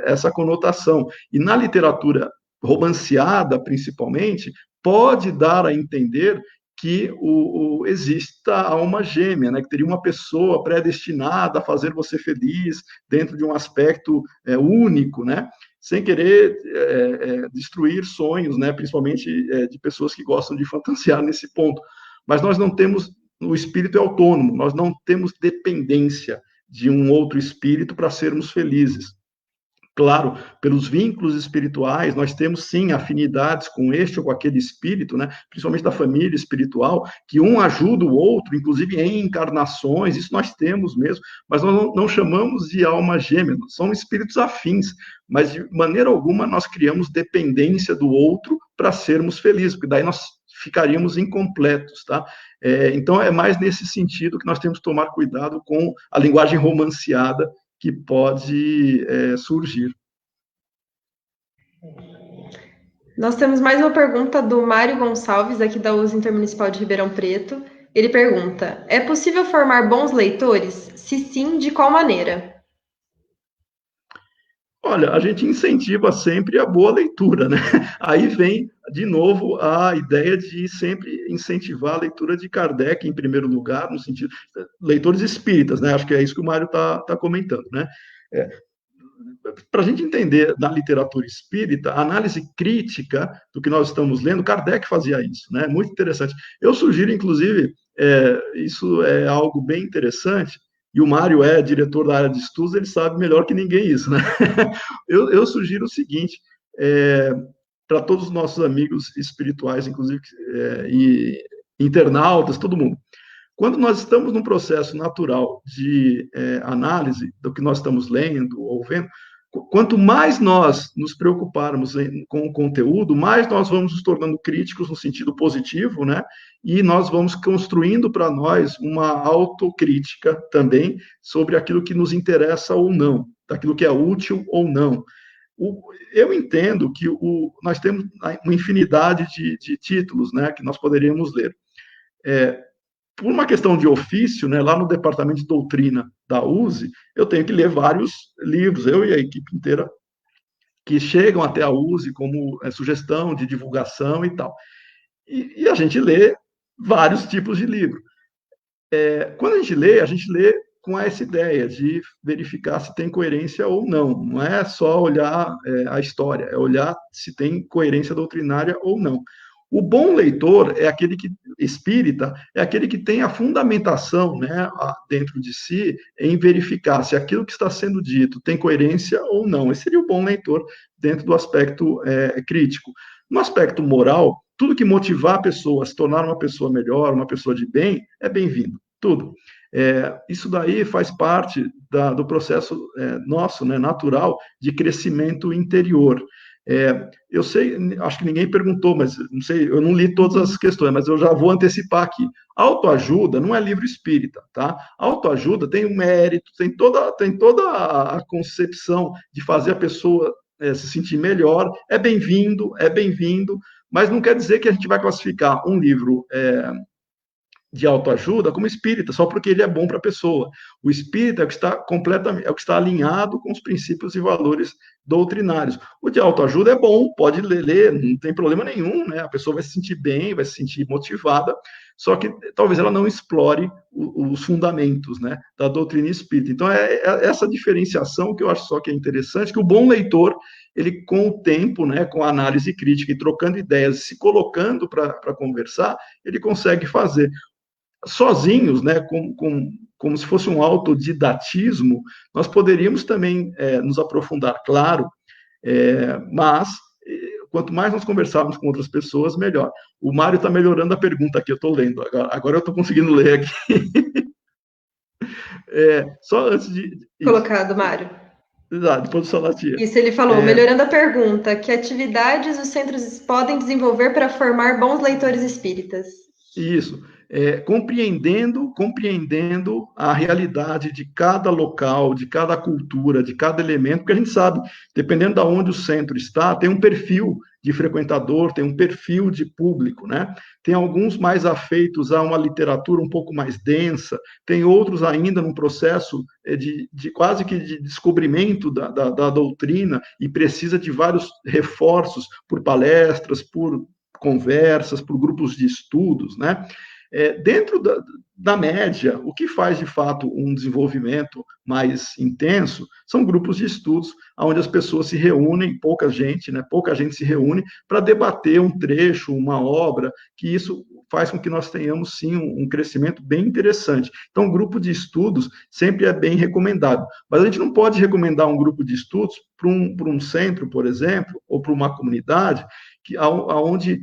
essa conotação. E na literatura romanceada, principalmente, pode dar a entender que exista a alma gêmea, né? Que teria uma pessoa predestinada a fazer você feliz dentro de um aspecto único, né? Sem querer destruir sonhos, né? Principalmente de pessoas que gostam de fantasiar nesse ponto. Mas nós não temos, o espírito é autônomo, nós não temos dependência de um outro espírito para sermos felizes. Claro, pelos vínculos espirituais, nós temos sim afinidades com este ou com aquele espírito, né? Principalmente da família espiritual, que um ajuda o outro, inclusive em encarnações, isso nós temos mesmo, mas nós não chamamos de alma gêmea, são espíritos afins, mas de maneira alguma nós criamos dependência do outro para sermos felizes, porque daí nós ficaríamos incompletos, tá? Então é mais nesse sentido que nós temos que tomar cuidado com a linguagem romanceada que pode surgir. Nós temos mais uma pergunta do Mário Gonçalves, aqui da USE Intermunicipal de Ribeirão Preto. Ele pergunta: é possível formar bons leitores? Se sim, de qual maneira? Olha, a gente incentiva sempre a boa leitura, né? Aí vem, de novo, a ideia de sempre incentivar a leitura de Kardec, em primeiro lugar, no sentido. Leitores espíritas, né? Acho que é isso que o Mário está comentando, né? Para a gente entender da literatura espírita, a análise crítica do que nós estamos lendo, Kardec fazia isso, né? Muito interessante. Eu sugiro, inclusive, isso é algo bem interessante, e o Mário é diretor da área de estudos, ele sabe melhor que ninguém isso, né? Eu sugiro o seguinte, para todos os nossos amigos espirituais, inclusive, e internautas, todo mundo. Quando nós estamos num processo natural de análise do que nós estamos lendo ou vendo, quanto mais nós nos preocuparmos com o conteúdo, mais nós vamos nos tornando críticos no sentido positivo, né? E nós vamos construindo para nós uma autocrítica também sobre aquilo que nos interessa ou não, daquilo que é útil ou não. Eu entendo que nós temos uma infinidade de títulos, né, que nós poderíamos ler. Por uma questão de ofício, né, lá no departamento de doutrina da USE, eu tenho que ler vários livros, eu e a equipe inteira, que chegam até a USE como sugestão de divulgação e tal. E a gente lê vários tipos de livro. Quando a gente lê com essa ideia de verificar se tem coerência ou não. Não é só olhar a história, é olhar se tem coerência doutrinária ou não. O bom leitor é aquele que espírita, é aquele que tem a fundamentação, né, dentro de si em verificar se aquilo que está sendo dito tem coerência ou não. Esse seria o bom leitor dentro do aspecto crítico. No aspecto moral, tudo que motivar a pessoa a se tornar uma pessoa melhor, uma pessoa de bem, é bem-vindo. Tudo. Isso daí faz parte do processo nosso, né, natural, de crescimento interior. Eu sei, acho que ninguém perguntou, mas não sei, eu não li todas as questões, mas eu já vou antecipar aqui. Autoajuda não é livro espírita, tá? Autoajuda tem um mérito, tem toda a concepção de fazer a pessoa se sentir melhor, é bem-vindo, mas não quer dizer que a gente vai classificar um livro de autoajuda como espírita, só porque ele é bom para a pessoa. O espírita é o que está completamente, é o que está alinhado com os princípios e valores doutrinários. O de autoajuda é bom, pode ler, não tem problema nenhum, né? A pessoa vai se sentir bem, vai se sentir motivada, só que talvez ela não explore os fundamentos, né, da doutrina espírita. Então, é essa diferenciação que eu acho só que é interessante, que o bom leitor, ele com o tempo, né, com a análise crítica e trocando ideias, se colocando para conversar, ele consegue fazer. Sozinhos, né, como se fosse um autodidatismo, nós poderíamos também nos aprofundar, claro, mas quanto mais nós conversarmos com outras pessoas, melhor. O Mário está melhorando a pergunta aqui, eu estou lendo, agora eu estou conseguindo ler aqui. Só antes de... Colocado, Mário. Exato, depois do Salatiel. Isso, ele falou, melhorando a pergunta, que atividades os centros podem desenvolver para formar bons leitores espíritas? Isso. Compreendendo a realidade de cada local, de cada cultura, de cada elemento, porque a gente sabe, dependendo de onde o centro está, tem um perfil de frequentador, tem um perfil de público, né? Tem alguns mais afeitos a uma literatura um pouco mais densa, tem outros ainda num processo de quase que de descobrimento da doutrina e precisa de vários reforços por palestras, por conversas, por grupos de estudos, né? Dentro da média, o que faz de fato um desenvolvimento mais intenso são grupos de estudos onde as pessoas se reúnem, pouca gente, né? Pouca gente se reúne para debater um trecho, uma obra, que isso faz com que nós tenhamos, sim, um crescimento bem interessante. Então, grupo de estudos sempre é bem recomendado. Mas a gente não pode recomendar um grupo de estudos para um centro, por exemplo, ou para uma comunidade, onde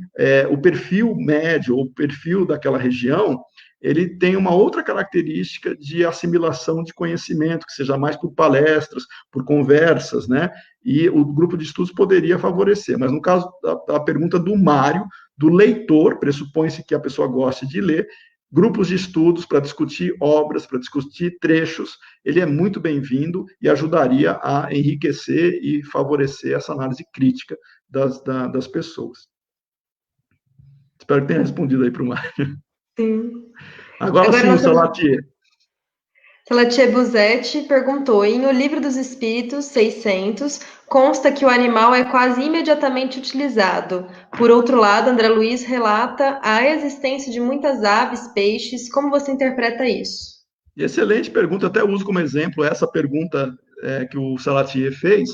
o perfil médio, ou o perfil daquela região, ele tem uma outra característica de assimilação de conhecimento, que seja mais por palestras, por conversas, né? E o grupo de estudos poderia favorecer. Mas no caso da pergunta do Mário, do leitor, pressupõe-se que a pessoa goste de ler, grupos de estudos para discutir obras, para discutir trechos, ele é muito bem-vindo e ajudaria a enriquecer e favorecer essa análise crítica das pessoas. Espero que tenha respondido aí para o Mário. Sim. Agora sim, Salatier. Salatier Buzetti perguntou: em O Livro dos Espíritos, 600, consta que o animal é quase imediatamente utilizado. Por outro lado, André Luiz relata a existência de muitas aves, peixes. Como você interpreta isso? Excelente pergunta, até uso como exemplo essa pergunta que o Salatier fez,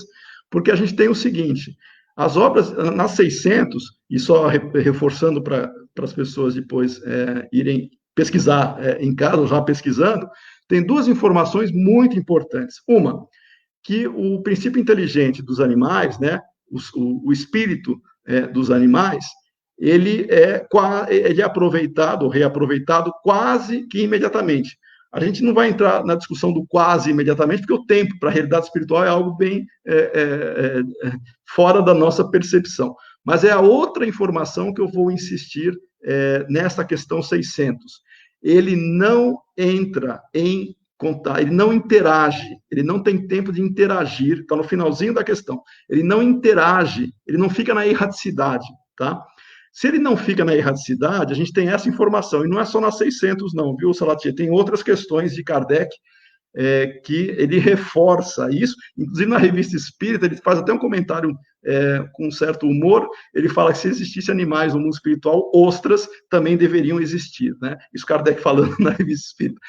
porque a gente tem o seguinte: as obras, nas 600, e só reforçando para as pessoas depois irem pesquisar em casa, já pesquisando, tem duas informações muito importantes. Uma, que o princípio inteligente dos animais, né, o espírito dos animais, ele é aproveitado, ou reaproveitado quase que imediatamente. A gente não vai entrar na discussão do quase imediatamente, porque o tempo para a realidade espiritual é algo bem fora da nossa percepção. Mas é a outra informação que eu vou insistir nessa questão 600. Ele não entra em contar, ele não interage, ele não tem tempo de interagir, está no finalzinho da questão. Ele não interage, ele não fica na erraticidade, tá? Se ele não fica na erraticidade, a gente tem essa informação, e não é só na 600 não, viu, Salatier? Tem outras questões de Kardec que ele reforça isso, inclusive na Revista Espírita, ele faz até um comentário com um certo humor, ele fala que se existissem animais no mundo espiritual, ostras também deveriam existir, né? Isso Kardec falando na Revista Espírita.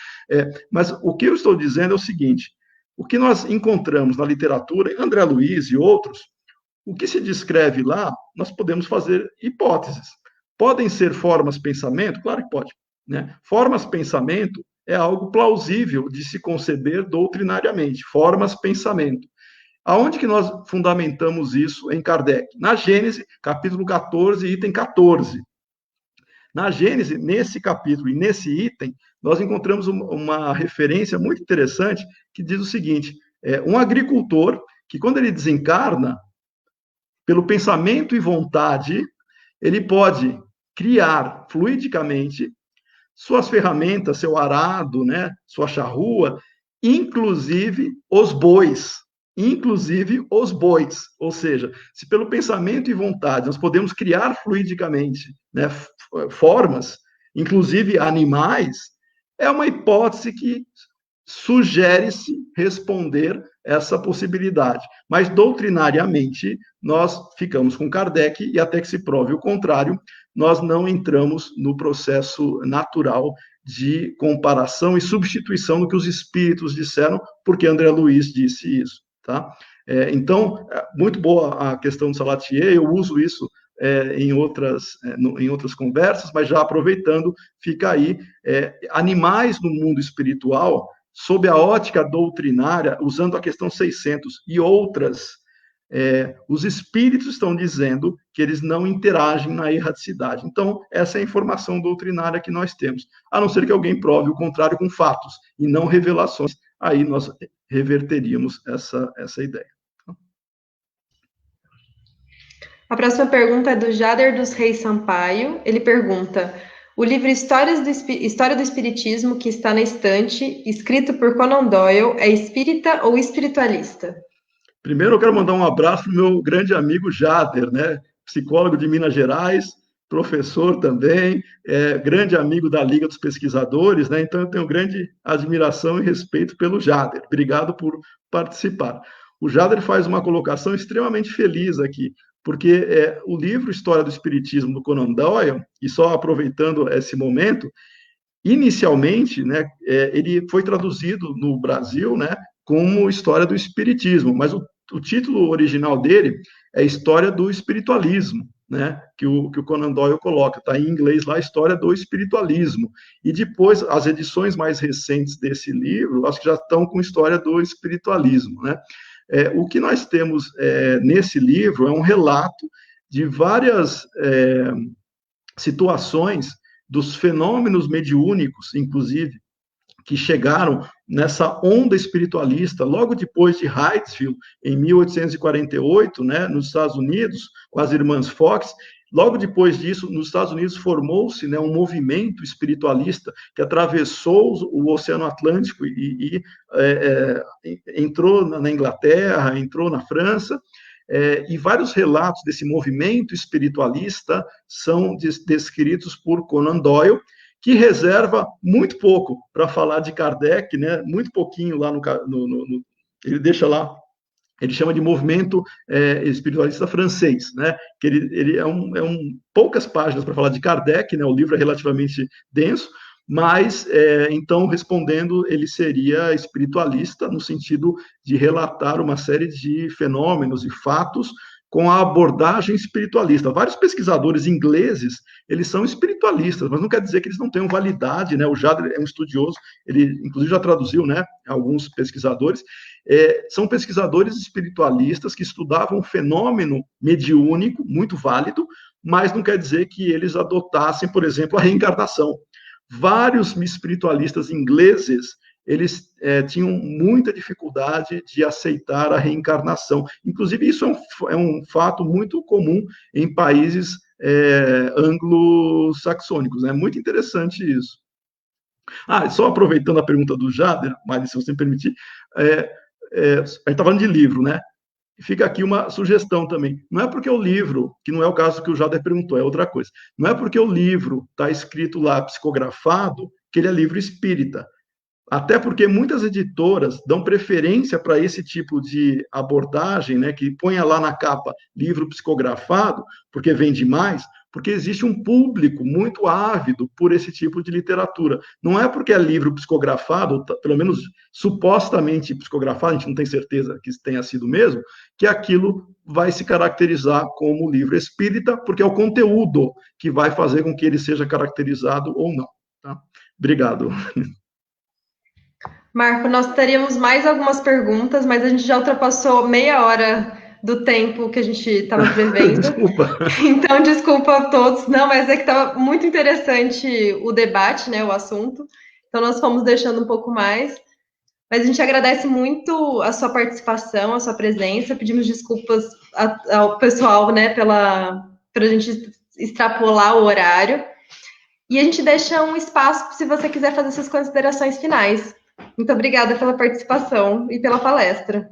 Mas o que eu estou dizendo é o seguinte: o que nós encontramos na literatura, André Luiz e outros, o que se descreve lá, nós podemos fazer hipóteses. Podem ser formas pensamento? Claro que pode. Né? Formas pensamento é algo plausível de se conceber doutrinariamente. Formas pensamento. Aonde que nós fundamentamos isso em Kardec? Na Gênese, capítulo 14, item 14. Na Gênese, nesse capítulo e nesse item, nós encontramos uma referência muito interessante que diz o seguinte: um agricultor que, quando ele desencarna, pelo pensamento e vontade, ele pode criar fluidicamente suas ferramentas, seu arado, né, sua charrua, inclusive os bois. Inclusive os bois. Ou seja, se pelo pensamento e vontade nós podemos criar fluidicamente, né, formas, inclusive animais, é uma hipótese que sugere-se responder essa possibilidade. Mas, doutrinariamente, nós ficamos com Kardec e, até que se prove o contrário, nós não entramos no processo natural de comparação e substituição do que os espíritos disseram, porque André Luiz disse isso. Tá? Então, muito boa a questão do Salatier, eu uso isso em outras conversas, mas já aproveitando, fica aí, animais no mundo espiritual, sob a ótica doutrinária, usando a questão 600 e outras, os espíritos estão dizendo que eles não interagem na erraticidade. Então, essa é a informação doutrinária que nós temos, a não ser que alguém prove o contrário com fatos e não revelações, aí nós reverteríamos essa ideia. A próxima pergunta é do Jader dos Reis Sampaio. Ele pergunta: O livro História do Espiritismo, que está na estante, escrito por Conan Doyle, é espírita ou espiritualista? Primeiro, eu quero mandar um abraço para o meu grande amigo Jader, né? Psicólogo de Minas Gerais, professor também, grande amigo da Liga dos Pesquisadores, né? Então, eu tenho grande admiração e respeito pelo Jader. Obrigado por participar. O Jader faz uma colocação extremamente feliz aqui, porque o livro História do Espiritismo, do Conan Doyle, e só aproveitando esse momento, inicialmente, né, ele foi traduzido no Brasil, né, como História do Espiritismo, mas o título original dele é História do Espiritualismo, né, que o Conan Doyle coloca, está em inglês lá, História do Espiritualismo. E depois, as edições mais recentes desse livro, acho que já estão com História do Espiritualismo, né. O que nós temos nesse livro é um relato de várias situações dos fenômenos mediúnicos, inclusive, que chegaram nessa onda espiritualista logo depois de Hydesville, em 1848, né, nos Estados Unidos, com as irmãs Fox. Logo depois disso, nos Estados Unidos formou-se, né, um movimento espiritualista que atravessou o Oceano Atlântico e entrou na Inglaterra, entrou na França. E vários relatos desse movimento espiritualista são descritos por Conan Doyle, que reserva muito pouco para falar de Kardec, né? Muito pouquinho lá ele deixa lá, ele chama de movimento espiritualista francês, né? Que ele poucas páginas para falar de Kardec, né? O livro é relativamente denso, mas, então, respondendo, ele seria espiritualista no sentido de relatar uma série de fenômenos e fatos com a abordagem espiritualista. Vários pesquisadores ingleses, eles são espiritualistas, mas não quer dizer que eles não tenham validade, né? O Jader é um estudioso, ele, inclusive, já traduziu, né, alguns pesquisadores. São pesquisadores espiritualistas que estudavam um fenômeno mediúnico, muito válido, mas não quer dizer que eles adotassem, por exemplo, a reencarnação. Vários espiritualistas ingleses, eles tinham muita dificuldade de aceitar a reencarnação. Inclusive, isso é um fato muito comum em países anglo-saxônicos. É muito interessante isso. Só aproveitando a pergunta do Jader, Mari, se você me permitir, a gente está falando de livro, né? Fica aqui uma sugestão também. Não é porque o livro, que não é o caso que o Jader perguntou, é outra coisa. Não é porque o livro está escrito lá, psicografado, que ele é livro espírita. Até porque muitas editoras dão preferência para esse tipo de abordagem, né, que ponha lá na capa livro psicografado, porque vende mais, porque existe um público muito ávido por esse tipo de literatura. Não é porque é livro psicografado, pelo menos supostamente psicografado, a gente não tem certeza que tenha sido mesmo, que aquilo vai se caracterizar como livro espírita, porque é o conteúdo que vai fazer com que ele seja caracterizado ou não. Tá? Obrigado. Marco, nós teríamos mais algumas perguntas, mas a gente já ultrapassou meia hora do tempo que a gente estava prevendo. Desculpa. Então, desculpa a todos. Não, mas é que estava muito interessante o debate, né, o assunto. Então, nós fomos deixando um pouco mais. Mas a gente agradece muito a sua participação, a sua presença. Pedimos desculpas ao pessoal, né, para a gente extrapolar o horário. E a gente deixa um espaço se você quiser fazer suas considerações finais. Muito obrigada pela participação e pela palestra.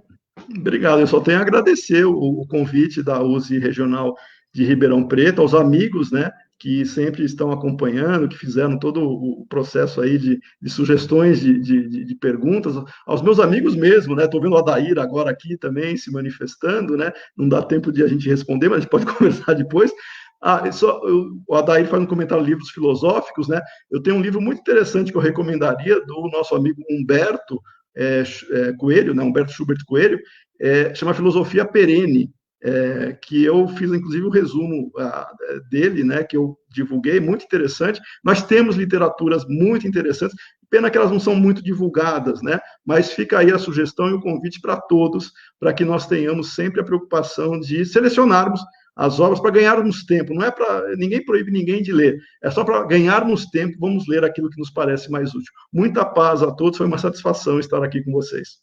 Obrigado, eu só tenho a agradecer o convite da USE Regional de Ribeirão Preto, aos amigos, né, que sempre estão acompanhando, que fizeram todo o processo aí de sugestões, de perguntas, aos meus amigos mesmo, né, estou vendo o Adair agora aqui também se manifestando, né, não dá tempo de a gente responder, mas a gente pode conversar depois. O Adair faz um comentário de livros filosóficos, né, eu tenho um livro muito interessante que eu recomendaria, do nosso amigo Humberto Coelho, né, Humberto Schubert Coelho, chama Filosofia Perene, que eu fiz, inclusive, o resumo dele, né, que eu divulguei, muito interessante. Nós temos literaturas muito interessantes, pena que elas não são muito divulgadas, né, mas fica aí a sugestão e o convite para todos, para que nós tenhamos sempre a preocupação de selecionarmos as obras para ganharmos tempo. Não é para ninguém proíbe ninguém de ler, é só para ganharmos tempo, vamos ler aquilo que nos parece mais útil. Muita paz a todos, foi uma satisfação estar aqui com vocês.